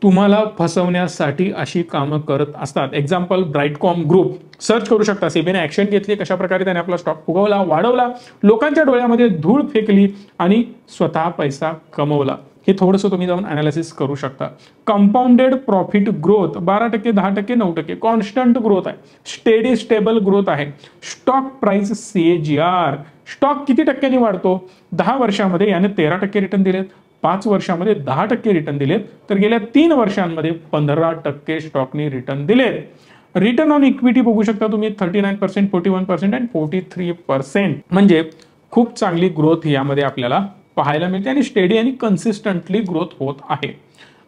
तुम्हाला फसवण्यासाठी अशी कामं करत असतात. Example ब्राईटकॉम group. सर्च करू शकता. सेबीने ऍक्शन घेतली, कशा प्रकारे त्याने आपला स्टॉक फुगवला, वाढवला, लोकांच्या डोळ्यामध्ये धूळ फेकली आणि स्वतः पैसा कमवला. हे थोडंसं तुम्ही जाऊन अनालिसिस करू शकता. Compounded profit growth 12%, 10%, 9%. Constant growth आहे, स्टेडी स्टेबल ग्रोथ आहे. Stock price CAGR. स्टॉक किती टक्क्यांनी वाढतो? 10 वर्षामध्ये याने 13% रिटर्न दिलेत, 5 वर्षामध्ये 10% रिटर्न दिलेत, तर गेल्या 3 वर्षांमध्ये 15% स्टॉकनी रिटर्न दिलेत. रिटर्न ऑन इक्विटी बघू शकता तुम्ही 39%, 41% आणि 43%. म्हणजे खूप चांगली ग्रोथ यामध्ये आपल्याला पाहायला मिळते आणि स्टेडी आणि कन्सिस्टंटली ग्रोथ होत आहे.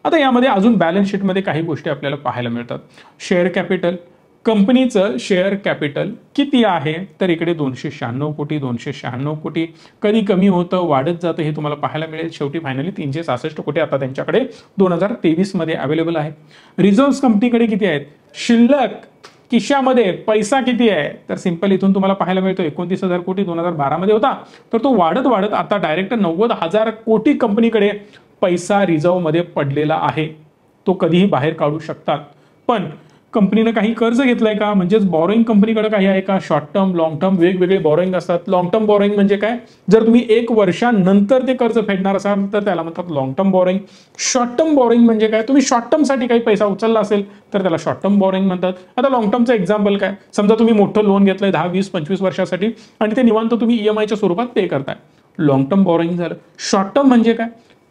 आता यामध्ये अजून बॅलन्स शीटमध्ये काही गोष्टी आपल्याला पाहायला मिळतात. Share capital. कंपनीचं शेअर कॅपिटल किती आहे तर इकडे 296 कोटी, 296 कोटी. कधी कमी होतं, वाढत जातं, हे तुम्हाला पाहायला मिळेल. शेवटी फायनली 366 कोटी आता त्यांच्याकडे 2023 मध्ये अवेलेबल आहे. रिझर्व्ह कंपनीकडे किती आहेत? शिल्लक खिशामध्ये पैसा किती आहे तर सिंपल इथून तुम्हाला पाहायला मिळतो 29,000 कोटी 2012 मध्ये होता, तर तो वाढत वाढत आता डायरेक्ट 90,000 कोटी कंपनीकडे पैसा रिझर्व्ह मध्ये पडलेला आहे. तो कधीही बाहेर काढू शकतात. पण कंपनीने काही कर्ज घेतलंय का? म्हणजेच बॉरोइंग कंपनीकडे काही आहे का? शॉर्ट टर्म, लॉंग टर्म वेगवेगळे बॉरोइंग असतात. लॉंग टर्म बॉरोइंग म्हणजे काय? जर तुम्ही 1 वर्षानंतर ते कर्ज फेडणार असाल तर त्याला म्हणतात long term borrowing. Short term borrowing म्हणजे काय? तुम्ही शॉर्ट टर्म साठी काही पैसा उचलला असेल तर त्याला शॉर्ट टर्म बॉरोइंग म्हणतात. आता लॉंग टर्मचं एक्झाम्पल काय? समजा तुम्ही मोठं लोन घेतलंय 10, 20, 25 वर्षासाठी आणि ते निवांत तुम्ही EMI च्या स्वरूपात पे करताय. लॉंग टर्म बॉरोइंग झालं. शॉर्ट टर्म म्हणजे काय?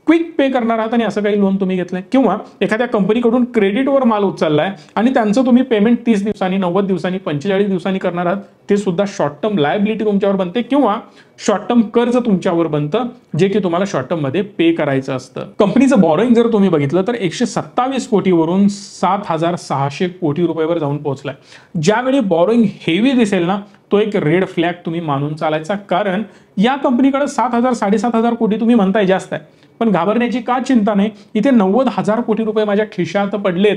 क्विक पे करणार आहात आणि असं काही लोन तुम्ही घेतलंय, किंवा एखाद्या कंपनीकडून क्रेडिटवर माल उचललाय आणि त्यांचं तुम्ही पेमेंट 30 दिवसांनी, 90 दिवसांनी, 45 दिवसांनी करणार आहात, ते सुद्धा शॉर्ट टर्म लायबिलिटी तुमच्यावर बनते किंवा शॉर्ट टर्म कर्ज तुमच्यावर बनतं, जे की तुम्हाला शॉर्ट टर्म मध्ये पे करायचं असतं. कंपनीचं बॉरोइंग जर तुम्ही बघितलं तर 127 कोटीवरून 7,600 कोटी रुपयावर जाऊन पोहोचलाय. ज्यावेळी बॉरोइंग हेवी दिसेल ना, तो एक रेड फ्लॅग तुम्ही मानून चालायचा, कारण या कंपनीकडे 7,000 7,500 कोटी तुम्ही म्हणताय जास्त आहे, पण घाबरण्याची का चिंता नाही. इथे 90,000 कोटी रुपये माझ्या खिशात पडलेत,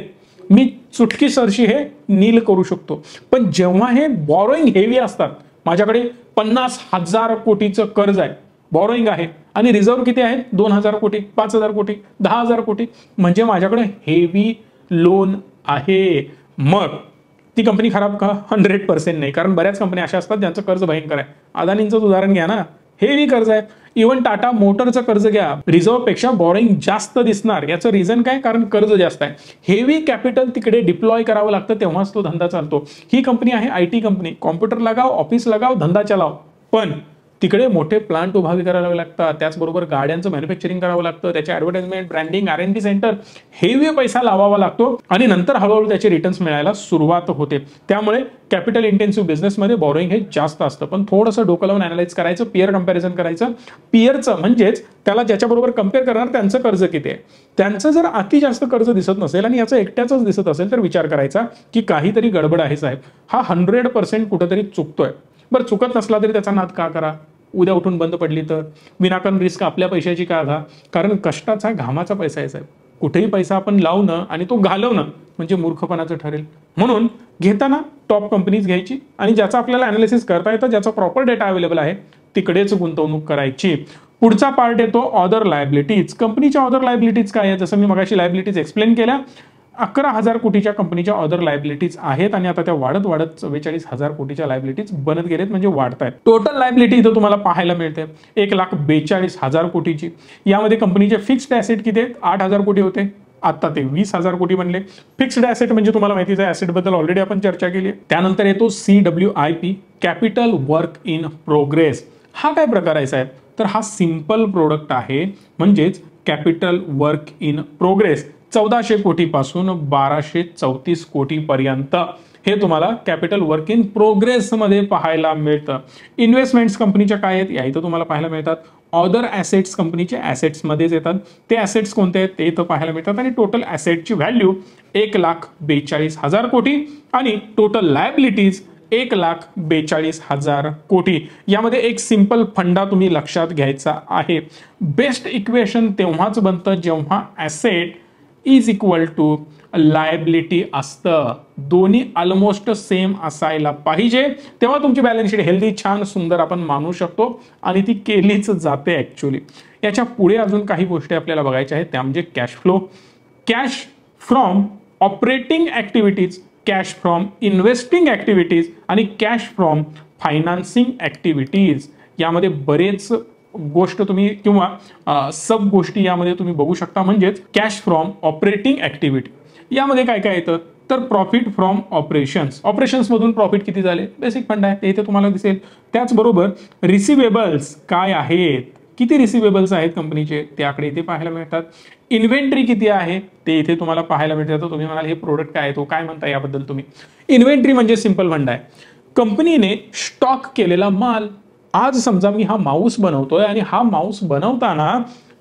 मी चुटकी सरशी हे नील करू शकतो. पण जेव्हा हे बॉरोइंग हेवी असतात, माझ्याकडे 50,000 कोटीचं कर्ज आहे, बॉरोइंग आहे आणि रिझर्व्ह किती आहेत, 2,000 कोटी, 5,000 कोटी, 10,000 कोटी, म्हणजे माझ्याकडे हेवी लोन आहे. मग ती कंपनी खराब का? 100% नाही, कारण बऱ्याच कंपन्या अशा असतात ज्यांचं कर्ज भयंकर आहे. अदानींचं उदाहरण घ्या ना, हेवी कर्ज आहे. इव्हन टाटा मोटरचं कर्ज घ्या, रिझर्व्ह पेक्षा बॉरोइंग जास्त दिसणार. याचं रिझन काय? कारण कर्ज जास्त आहे. हेवी कॅपिटल तिकडे डिप्लॉय करावं लागतं, तेव्हाच तो धंदा चालतो. ही कंपनी आहे IT कंपनी, कॉम्प्युटर लगाव, ऑफिस लगाव, धंदा चलाव, पण तिकडे मोठे प्लांट उभारी करावे लागतात, त्याचबरोबर गाड्यांचं मॅन्युफॅक्चरिंग करावं लागतं, त्याचे advertisement, branding, R&D centre, heavy पैसा लावावा लागतो आणि नंतर हळूहळू त्याचे रिटर्न्स मिळायला सुरुवात होते. त्यामुळे कॅपिटल इंटेन्सिव्ह बिझनेसमध्ये बॉरोइंग हे जास्त असतं. पण थोडंसं डोकं लावून अनालाइज करायचं, पियर कंपॅरिझन करायचं. पियरचं म्हणजेच त्याला ज्याच्याबरोबर कम्पेअर करणार त्यांचं कर्ज किती आहे. त्यांचं जर अति जास्त कर्ज दिसत नसेल आणि याचं एकट्याच दिसत असेल तर विचार करायचा की काहीतरी गडबड आहे साहेब, हा 100% कुठेतरी चुकतोय. बरं, चुकत नसला तरी त्याचा नाद का करा? उद्या उठून बंद पडली तर विनाकारण रिस्क आपल्या पैशाची का घा? कारण कष्टाचा घामाचा पैसा आहे साहेब. कुठेही पैसा आपण लावणं आणि तो घालवणं म्हणजे मूर्खपणाचं ठरेल. म्हणून घेताना टॉप कंपनीज घ्यायची आणि ज्याचा आपल्याला अनालिसिस करता येतं, ज्याचा प्रॉपर डेटा अवेलेबल आहे, तिकडेच गुंतवणूक करायची. पुढचा पार्ट येतो ऑदर लायबिलिटीज. कंपनीच्या ऑदर लायबिलिटीज काय आहे? जसं मी मगाशी लायबिलिटीज एक्सप्लेन केल्या, 11,000 कोटीच्या कंपनीच्या ऑदर लायबिलिटीज आहेत आणि आता त्या वाढत वाढत 44,000 कोटीच्या लायबिलिटीज बनत गेलेत, म्हणजे वाढत आहेत. टोटल लायबिलिटी इथं तुम्हाला पाहायला मिळते 1,42,000 कोटीची. यामध्ये कंपनीचे फिक्स्ड ऍसेट किती आहेत? 8,000 कोटी होते, आता ते 20,000 कोटी बनले. फिक्स्ड ऍसेट म्हणजे तुम्हाला माहितीच आहे, ऍसेट बद्दल ऑलरेडी आपण चर्चा केली. त्यानंतर येतो CWIP, capital work in progress. हा काय प्रकार आहे साहेब? तर हा सिंपल प्रोडक्ट आहे, म्हणजेच कॅपिटल वर्क इन प्रोग्रेस. 1,400 कोटीपासून 1,234 कोटीपर्यंत हे तुम्हाला कॅपिटल वर्क इन प्रोग्रेस मध्ये पाहायला मिळतं. इन्व्हेस्टमेंट्स कंपनीच्या काय आहेत या इथं तुम्हाला पाहायला मिळतात. ऑदर ऍसेट्स कंपनीचे ऍसेट्स मध्येच येतात. ते ऍसेट्स कोणते आहेत ते इथं पाहायला मिळतात आणि टोटल ऍसेटची व्हॅल्यू 1,42,000 कोटी आणि टोटल लायबिलिटीज 1,42,000 कोटी. यामध्ये एक सिंपल फंडा तुम्ही लक्षात घ्यायचा आहे. बेस्ट इक्वेशन तेव्हाच बनतं जेव्हा asset is equal to liability असतं. दोन्ही ऑलमोस्ट सेम असायला पाहिजे, तेव्हा तुमची बॅलन्स शीट हेल्दी, छान, सुंदर आपण मानू शकतो आणि ती केलीच जाते ऍक्च्युअली. याच्या पुढे अजून काही गोष्टी आपल्याला बघायच्या आहेत, त्या म्हणजे cash flow, cash from operating activities, cash from investing activities आणि कॅश फ्रॉम फायनान्सिंग ऍक्टिव्हिटीज. यामध्ये बरेच गोष्ट तुम्ही किंवा सब गोष्टी यामध्ये तुम्ही बघू शकता. म्हणजेच कॅश फ्रॉम ऑपरेटिंग ऍक्टिव्हिटी यामध्ये काय काय येतं? तर प्रॉफिट फ्रॉम ऑपरेशन्स, ऑपरेशन्स मधून प्रॉफिट किती झाले, बेसिक फंड आहे ते इथे तुम्हाला दिसेल. त्याचबरोबर रिसिवेबल्स काय आहेत, किती रिसिवेबल्स आहेत कंपनीचे ते आकडे इथे पाहायला मिळतात. इन्व्हेंटरी किती आहे ते इथे तुम्हाला पाहायला मिळतं. तुम्ही म्हणाल हे प्रोडक्ट काय आहे, तो काय म्हणता याबद्दल तुम्ही. इन्व्हेंटरी म्हणजे सिंपल फंड आहे, कंपनीने स्टॉक केलेला माल. आज समजा मी हा माऊस बनवतोय आणि हा माऊस बनवताना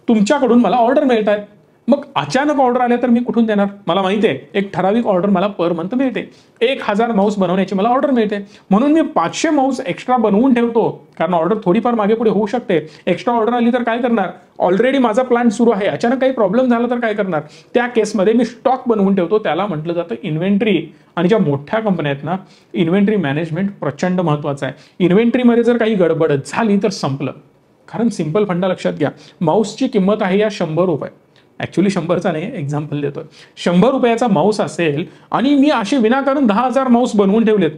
तुमच्याकडून मला ऑर्डर मिळत आहेत. मग अचानक ऑर्डर आल्या तर मी कुठून देणार? मला माहिती आहे एक ठराविक ऑर्डर मला पर मंथ मिळते. 1,000 माऊस बनवण्याची मला ऑर्डर मिळते, म्हणून मी 500 माऊस एक्स्ट्रा बनवून ठेवतो, कारण ऑर्डर थोडीफार मागे पुढे होऊ शकते. एक्स्ट्रा ऑर्डर आली तर काय करणार? ऑलरेडी माझा प्लांट सुरू आहे, अचानक काही प्रॉब्लेम झाला तर काय करणार? त्या केसमध्ये मी स्टॉक बनवून ठेवतो, त्याला म्हटलं जातं इन्व्हेंटरी. आणि ज्या मोठ्या कंपन्या आहेत ना, इन्व्हेंटरी मॅनेजमेंट प्रचंड महत्वाचं आहे. इन्व्हेंटरीमध्ये जर काही गडबड झाली तर संपलं. कारण सिंपल फंडा लक्षात घ्या, माऊसची किंमत आहे या 100 रुपये. ऍक्च्युली 100चा नाही, एक्झाम्पल देतोय. 100 रुपयाचा माऊस असेल आणि मी असे विनाकारण 10,000 माऊस बनवून ठेवलेत.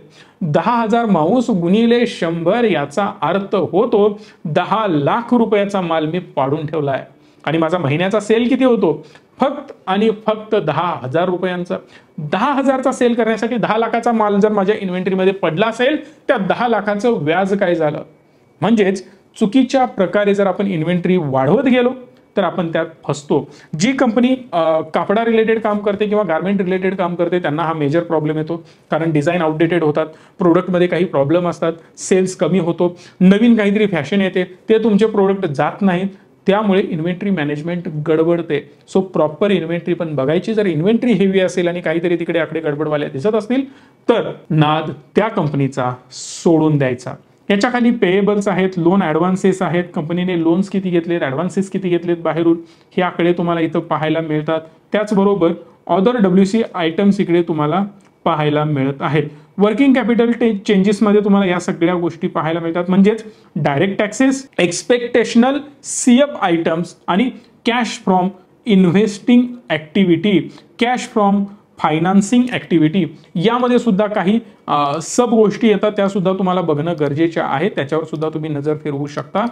10,000 माऊस गुणिले 100 याचा अर्थ होतो 10 लाख रुपयाचा माल मी पाडून ठेवलाय. आणि माझा महिन्याचा सेल किती होतो? फक्त आणि फक्त 10,000 रुपयांचा. 10,000चा सेल करण्यासाठी 10 लाखाचा माल जर माझ्या इन्व्हेंटरीमध्ये पडला असेल, त्या 10 लाखाचं व्याज काय झालं? म्हणजेच चुकीच्या प्रकारे जर आपण इन्व्हेंटरी वाढवत गेलो तर आपण त्यात फसतो. जी कंपनी कापडा रिलेटेड काम करते किंवा गार्मेंट रिलेटेड काम करते त्यांना हा मेजर प्रॉब्लेम येतो, कारण डिझाईन आउटडेटेड होतात, प्रोडक्टमध्ये काही प्रॉब्लेम असतात, सेल्स कमी होतो, नवीन काहीतरी फॅशन येते, ते तुमचे प्रोडक्ट जात नाहीत, त्यामुळे इन्व्हेंटरी मॅनेजमेंट गडबडते. सो प्रॉपर इन्व्हेंटरी पण बघायची. जर इन्व्हेंटरी हेवी असेल आणि काहीतरी तिकडे आकडे गडबडवाले दिसत असतील तर नाद त्या कंपनीचा सोडून द्यायचा. याच्या खाली पेएबल्स आहेत, लोन ॲडव्हान्सेस आहेत, कंपनीने लोन्स किती घेतलेत, ॲडव्हान्सेस किती घेतलेत बाहेरून, हे आकडे तुम्हाला इथं पाहायला मिळतात. त्याचबरोबर ऑदर WC आयटम्स इकडे तुम्हाला पाहायला मिळत आहेत. वर्किंग कॅपिटल चेंजेसमध्ये तुम्हाला या सगळ्या गोष्टी पाहायला मिळतात, म्हणजेच डायरेक्ट टॅक्सेस, एक्सपेक्टेशनल CF आयटम्स आणि cash from investing activity, cash from financing activity, यामध्ये सुद्धा काही सब गोष्टी येतात, त्या सुद्धा तुम्हाला बघणं गरजेच्या आहे. त्याच्यावर सुद्धा तुम्ही नजर फिरवू शकता,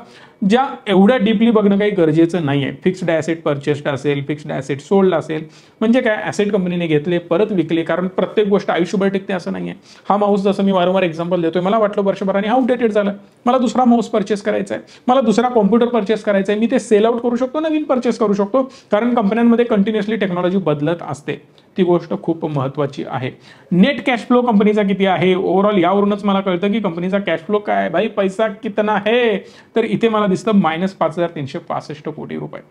ज्या एवढ्या डीपली बघणं काही गरजेचं नाहीये. फिक्स्ड ॲसेट परचेस्ड असेल, फिक्स्ड ॲसेट सोल्ड असेल, म्हणजे काय ॲसेट कंपनीने घेतले परत विकले, कारण प्रत्येक गोष्ट आयुष्यभर टिकते असं नाहीये. हा माऊस जसं मी वारंवार एक्झाम्पल देतोय, मला वाटलं वर्षभराने आउटडेटेड झालं, मला दुसरा माऊस परचेस करायचा आहे, मला दुसरा कॉम्प्युटर परचेस करायचा आहे, मी ते सेल आउट करू शकतो, नवीन परचेस करू शकतो, कारण कंपन्यांमध्ये कंटिन्युअसली टेक्नॉलॉजी बदलत असते. ती गोष्ट खूप महत्वाची आहे. नेट कॅश फ्लो कंपनीचा किती आहे ओव्हरऑल, यावरूनच मला कळतं की कंपनीचा कॅश फ्लो काय, भाई पैसा कितना है, तर इथे मला दिसतं -5,365 कोटी रुपये.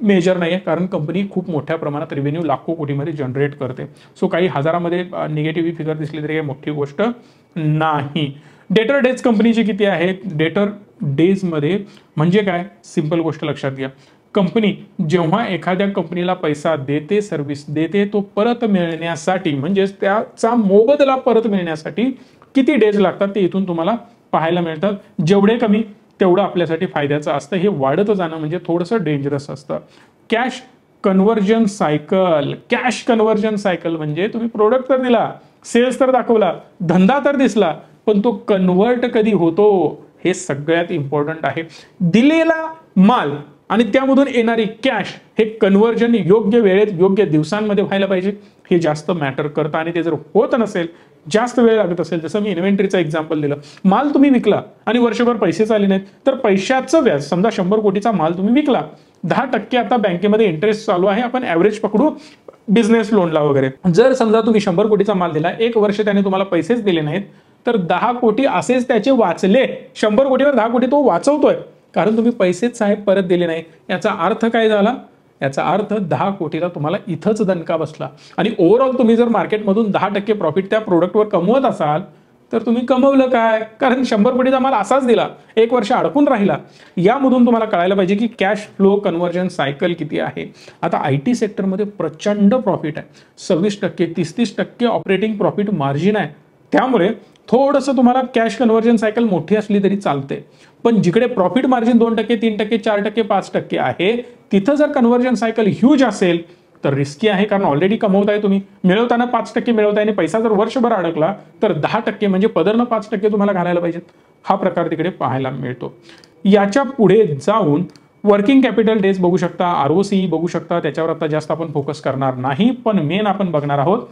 मेजर नाही आहे, कारण कंपनी खूप मोठ्या प्रमाणात रेव्हेन्यू लाखो कोटीमध्ये जनरेट करते. सो काही हजारामध्ये निगेटिव्ह फिगर दिसली तरी काही मोठी गोष्ट नाही. डेटर डेज कंपनीची किती आहे, डेटर डेजमध्ये म्हणजे काय, सिंपल गोष्ट लक्षात घ्या. कंपनी जेव्हा एखाद्या कंपनीला पैसा देते, सर्व्हिस देते, तो परत मिळण्यासाठी म्हणजेच त्याचा मोबदला परत मिळण्यासाठी किती डेज लागतात ते इथून तुम्हाला पाहायला मिळतात. जेवढे कमी तेवढं आपल्यासाठी फायद्याचं असतं. हे वाढत जाणं म्हणजे थोडंसं डेंजरस असतं. Cash conversion cycle, cash conversion cycle म्हणजे तुम्ही प्रोडक्ट तर दिला, सेल्स तर दाखवला, धंदा तर दिसला, पण तो कन्व्हर्ट कधी होतो हे सगळ्यात इम्पॉर्टंट आहे. दिलेला माल आणि त्यामधून येणारी कॅश, हे कन्व्हर्जन योग्य वेळेत योग्य दिवसांमध्ये व्हायला पाहिजे, हे जास्त मॅटर करतं. आणि ते जर होत नसेल, जास्त वेळ लागत असेल, जसं मी इन्व्हेंटरीचं एक्झाम्पल दिलं, माल तुम्ही विकला आणि वर्षभर पैसे आले नाहीत, तर पैशाचं व्याज, समजा 100 कोटीचा माल तुम्ही विकला, 10% आता बँकेमध्ये इंटरेस्ट चालू आहे, आपण ॲव्हरेज पकडू बिझनेस लोनला वगैरे. जर समजा तुम्ही 100 कोटीचा माल दिला, 1 वर्ष त्याने तुम्हाला पैसेच दिले नाहीत, तर 10 कोटी असेच त्याचे वाचले. 100 कोटीवर 10 कोटी तो वाचवतोय, कारण तुम्ही पैसेच साहेब परत दिले नाही. याचा अर्थ काय झाला, याचा अर्थ 10 कोटीला तुम्हाला इथंच दणका बसला. आणि ओव्हरऑल तुम्ही जर मार्केटमधून 10% प्रॉफिट त्या प्रोडक्टवर कमवत असाल, तर तुम्ही कमवलं काय, कारण 100 कोटीचा माल असाच दिला, 1 वर्ष अडकून राहिला. यामधून तुम्हाला कळायला पाहिजे की कॅश फ्लो कन्व्हर्जन सायकल किती आहे. आता IT सेक्टरमध्ये प्रचंड प्रॉफिट आहे, 26%, 30% ऑपरेटिंग प्रॉफिट मार्जिन आहे. त्यामुळे थोडंसं तुम्हाला कॅश कन्व्हर्जन सायकल मोठी असली तरी चालते, पण जिकडे प्रॉफिट मार्जिन 2%, 3%, 4%, 5% आहे, तिथं जर कन्व्हर्जन सायकल ह्यूज असेल तर रिस्की आहे, कारण ऑलरेडी कमवताय तुम्ही, मिळवताना 5% मिळवताय आणि पैसा जर वर्षभर अडकला तर 10% म्हणजे पदरनं 5% तुम्हाला घालायला पाहिजेत. हा प्रकार तिकडे पाहायला मिळतो. याच्या पुढे जाऊन वर्किंग कॅपिटल डेज बघू शकता, ROCE बघू शकता, त्याच्यावर आता जास्त आपण फोकस करणार नाही, पण मेन आपण बघणार आहोत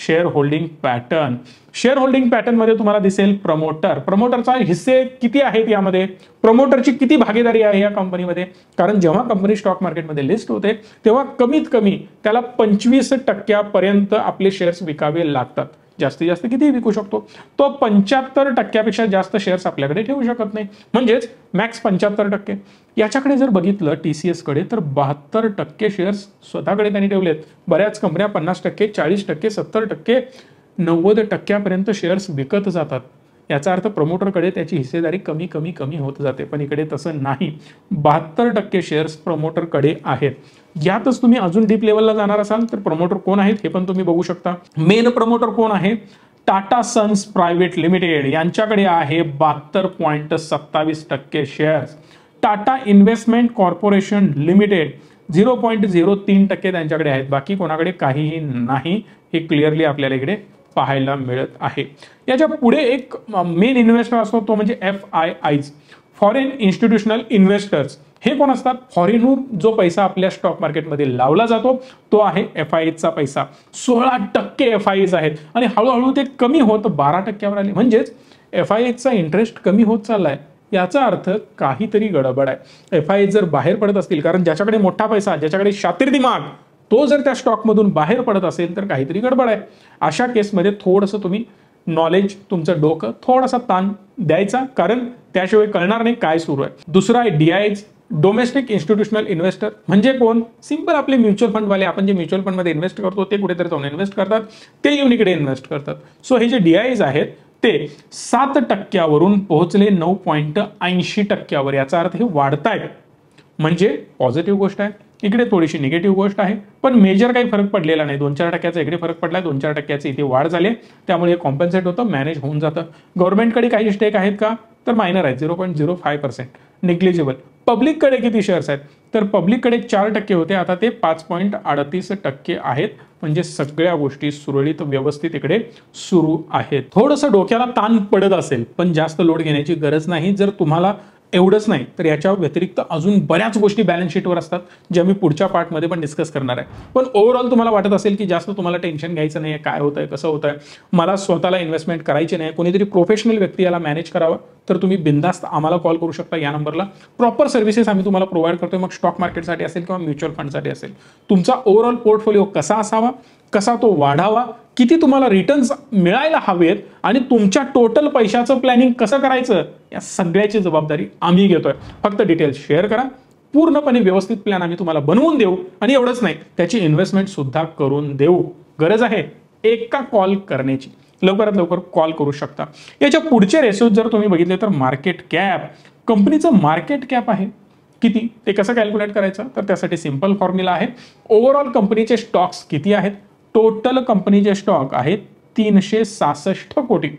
share holding pattern. Share holding pattern मध्ये तुम्हाला दिसेल प्रमोटरचा हिस्से किती आहेत, यामध्ये प्रमोटरची किती भागीदारी आहे या कंपनीमध्ये. कारण जेव्हा कंपनी स्टॉक मार्केटमध्ये लिस्ट होते तेव्हा कमीत कमी त्याला 25% आपले शेअर्स विकावे लागतात. जास्तीत जास्त किती विकू शकतो तो, 75% जास्त शेअर्स आपल्याकडे ठेवू शकत नाही, म्हणजेच मॅक्स 75%. याच्याकडे जर बघितलं TCS कडे, तर 72% शेअर्स स्वतःकडे त्यांनी ठेवलेत. बऱ्याच कंपन्या 50%, 40%, 70%, 90% शेअर्स विकत जातात. याचा अर्थ प्रमोटरकडे त्याची हिस्सेदारी कमी कमी कमी होत जाते, पण इकडे तसं नाही. 72% शेअर्स प्रमोटरकडे आहेत. यातच तुम्ही अजून डीप लेवलला जाणार असाल तर प्रमोटर कोण आहेत हे पण तुम्ही बघू शकता. मेन प्रमोटर कोण आहे, टाटा सन्स प्रायव्हेट लिमिटेड, यांच्याकडे आहे 72.27% shares. Tata investment corporation limited 0.03% त्यांच्याकडे आहेत. बाकी कोणाकडे काहीही नाही, हे क्लिअरली आपल्याला इकडे पाहायला मिळत आहे. याच्या पुढे एक मेन इन्व्हेस्टर असतो, तो म्हणजे FIIs, फॉरेन इन्स्टिट्यूशनल इन्व्हेस्टर्स. हे कोण असतात, फॉरेनहून जो पैसा आपल्या स्टॉक मार्केटमध्ये लावला जातो तो आहे FIIsचा पैसा. 16% FIIs आहेत आणि हळूहळू ते कमी होत 12%वर आले, म्हणजेच FIIsचा इंटरेस्ट कमी होत चाललाय. याचा अर्थ काहीतरी गडबड आहे. FIS जर बाहेर पडत असतील, कारण ज्याच्याकडे मोठा पैसा, ज्याच्याकडे शातीर दिमाग, तो जर त्या स्टॉकमधून बाहेर पडत असेल तर काहीतरी गडबड आहे. अशा केसमध्ये थोडंसं तुम्ही नॉलेज, तुमचं डोकं थोडासा ताण द्यायचा, कारण त्याशिवाय कळणार नाही काय सुरू आहे. दुसरा आहे DIs, डोमेस्टिक इन्स्टिट्यूशनल इन्व्हेस्टर. म्हणजे कोण? सिंपल आपले म्युच्युअल फंडवाले. आपण जे म्युच्युअल फंडमध्ये इन्व्हेस्ट करतो ते कुठेतरी जाऊन इन्व्हेस्ट करतात, ते येऊन इकडे इन्व्हेस्ट करतात. सो हे जे DIs आहेत ते 7% पोहोचले 9.80%. याचा अर्थ हे वाढतायत, म्हणजे पॉझिटिव्ह गोष्ट आहे. इकडे थोडीशी निगेटिव्ह गोष्ट आहे, पण मेजर काही फरक पडलेला नाही. 2-4% इकडे फरक पडलाय, 2-4% इथे वाढ झाली, त्यामुळे हे कॉम्पन्सेट होतं, मॅनेज होऊन जातं. गव्हर्नमेंटकडे काही स्टेक आहेत का? तर मायनर आहेत, 0.05%, निग्लिजिबल. पब्लिककडे किती शेअर्स आहेत? तर पब्लिककडे 4% होते, आता ते 5.38% आहेत. म्हणजे सगळ्या गोष्टी सुरळीत व्यवस्थित इकडे सुरू आहेत. थोडंसं डोक्याला ताण पडत असेल, पण जास्त लोड घेण्याची गरज नाही. जर तुम्हाला एवढंच नाही तर याच्या व्यतिरिक्त अजून बऱ्याच गोष्टी बॅलन्स शीटवर असतात, ज्या मी पुढच्या पार्टमध्ये पण डिस्कस करणार आहे. पण ओव्हरऑल तुम्हाला वाटत असेल की जास्त तुम्हाला टेन्शन घ्यायचं नाही, काय होतंय, कसं होतंय, मला स्वतःला इन्व्हेस्टमेंट करायची नाही, कोणीतरी प्रोफेशनल व्यक्ती याला मॅनेज करावं, तर तुम्ही बिंदास्त आम्हाला कॉल करू शकता. या नंबरला प्रॉपर सर्व्हिसेस आम्ही तुम्हाला प्रोव्हाइड करतोय. मग स्टॉक मार्केटसाठी असेल किंवा म्युच्युअल फंडसाठी असेल. तुमचा ओव्हरऑल पोर्टफोलिओ कसा असावा, कसा तो वाढावा, किती तुम्हाला रिटर्न्स मिळायला हवेत आणि तुमच्या टोटल पैशाचं प्लॅनिंग कसं करायचं, या सगळ्याची जबाबदारी आम्ही घेतोय. फक्त डिटेल्स शेअर करा, पूर्णपणे व्यवस्थित प्लॅन आम्ही तुम्हाला बनवून देऊ. आणि एवढंच नाही, त्याची इन्व्हेस्टमेंट सुद्धा करून देऊ. गरज आहे एका कॉल करण्याची, लवकरात लवकर कॉल करू शकता. याच्या पुढचे रेशो जर तुम्ही बघितले तर मार्केट कॅप, कंपनीचं मार्केट कॅप आहे किती, ते कसं कॅल्क्युलेट करायचं, तर त्यासाठी सिंपल फॉर्म्युला आहे. ओव्हरऑल कंपनीचे स्टॉक्स किती आहेत? टोटल कंपनीचे स्टॉक आहेत 366 कोटी.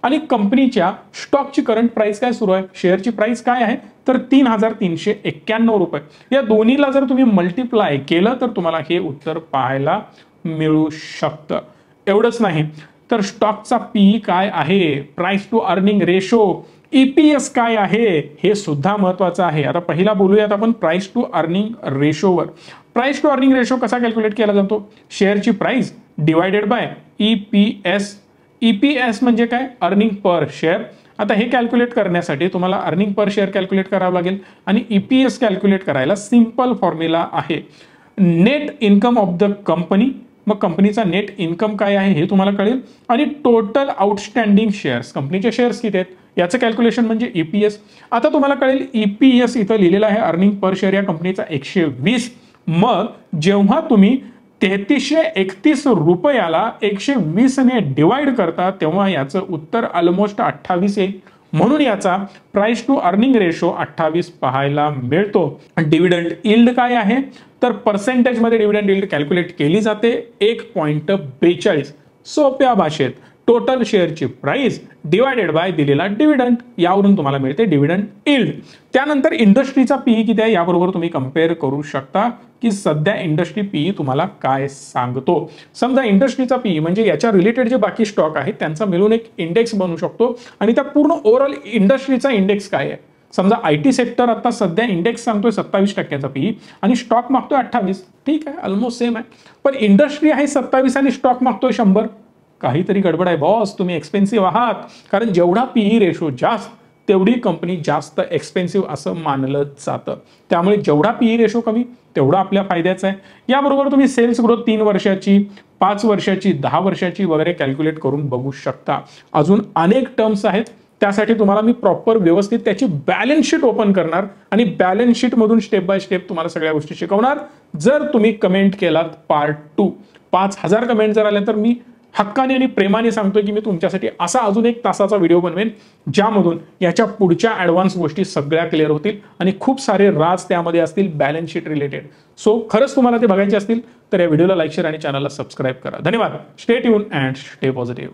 आणि कंपनीच्या स्टॉकची करंट प्राइस काय सुरू आहे, शेअरची प्राइस काय आहे, तर 3,391 रुपये. या दोन्हीला जर तुम्ही मल्टिप्लाय केलं तर तुम्हाला हे उत्तर पाहायला मिळू शकतं. एवढंच नाही तर स्टॉकचा PE काय आहे, price to earning ratio, EPS काय आहे, हे सुद्धा महत्वाचं आहे. आता पहिला बोलूयात आपण प्राइस टू अर्निंग रेशोवर. प्राइस टू अर्निंग रेशो कसा कॅल्क्युलेट केला जातो? शेअरची price divided by EPS. EPS म्हणजे काय? Earning per share. आता हे कॅल्क्युलेट करण्यासाठी तुम्हाला अर्निंग पर शेअर कॅल्क्युलेट करावं लागेल आणि EPS कॅल्क्युलेट करायला सिंपल फॉर्म्युला आहे, net income of the company. मग कंपनीचा नेट इन्कम काय आहे हे तुम्हाला कळेल, आणि टोटल आउटस्टँडिंग शेअर्स, कंपनीचे शेअर्स किती आहेत याचं कॅल्क्युलेशन म्हणजे EPS. आता तुम्हाला कळेल EPS इथं लिहिलेलं आहे अर्निंग पर शेअर या कंपनीचा 120. मग जेव्हा तुम्ही 3331 रुपयाला 120 ने डिवाइड करता तेव्हा याचं उत्तर ऑलमोस्ट 28 येईल. म्हणून याचा प्राइस टू अर्निंग रेशो 28 पाहायला मिळतो. डिव्हिडंड यील्ड काय आहे, तर पर्सेंटेज मध्ये डिव्हिडंड यील्ड कॅल्क्युलेट केली जाते 1.42. सोप्या भाषेत टोटल शेअरची प्राइस डिवायडेड बाय दिलेला डिव्हिडंड, यावरून तुम्हाला मिळते डिव्हिडंड यील्ड. त्यानंतर इंडस्ट्रीचा PE किती आहे याबरोबर तुम्ही कम्पेअर करू शकता की सध्या इंडस्ट्री PE तुम्हाला काय सांगतो. समजा इंडस्ट्रीचा PE म्हणजे याच्या रिलेटेड जे बाकी स्टॉक आहेत त्यांचा मिळून एक इंडेक्स बनू शकतो, आणि त्या पूर्ण ओव्हरऑल इंडस्ट्रीचा इंडेक्स काय आहे. समजा IT सेक्टर आता सध्या इंडेक्स सांगतोय 27% PE आणि स्टॉक मागतोय 28. ठीक आहे, ऑलमोस्ट सेम आहे. पण इंडस्ट्री आहे 27 आणि स्टॉक मागतोय 100. काहीतरी गडबड आहे बॉस, तुम्ही एक्सपेन्सिव्ह आहात. कारण जेवढा PE रेशो जास्त तेवढी कंपनी जास्त एक्सपेन्सिव्ह असं मानलं जातं. त्यामुळे जेवढा PE रेशो कमी तेवढा आपल्या फायद्याचा आहे. याबरोबर तुम्ही सेल्स ग्रोथ 3 वर्षाची, 5 वर्षाची, 10 वर्षाची वगैरे कॅल्क्युलेट करून बघू शकता. अजून अनेक टर्म्स आहेत, त्यासाठी तुम्हाला मी प्रॉपर व्यवस्थित त्याची बॅलन्स शीट ओपन करणार आणि बॅलन्स शीट मधून स्टेप बाय स्टेप तुम्हाला सगळ्या गोष्टी शिकवणार. जर तुम्ही कमेंट केलात पार्ट 2, 5000 कमेंट जर आल्या तर मी हक्काने आणि प्रेमाने सांगतोय की मी तुमच्यासाठी असा अजून 1 तासाचा व्हिडिओ बनवेन, ज्यामधून याच्या पुढच्या ऍडव्हान्स गोष्टी सगळ्या क्लिअर होतील आणि खूप सारे राज त्यामध्ये असतील बॅलन्स शीट रिलेटेड. सो खरंच तुम्हाला ते बघायचे असतील तर या व्हिडिओला लाईक, शेअर आणि चॅनलला सबस्क्राईब करा. धन्यवाद. Stay tune and stay positive.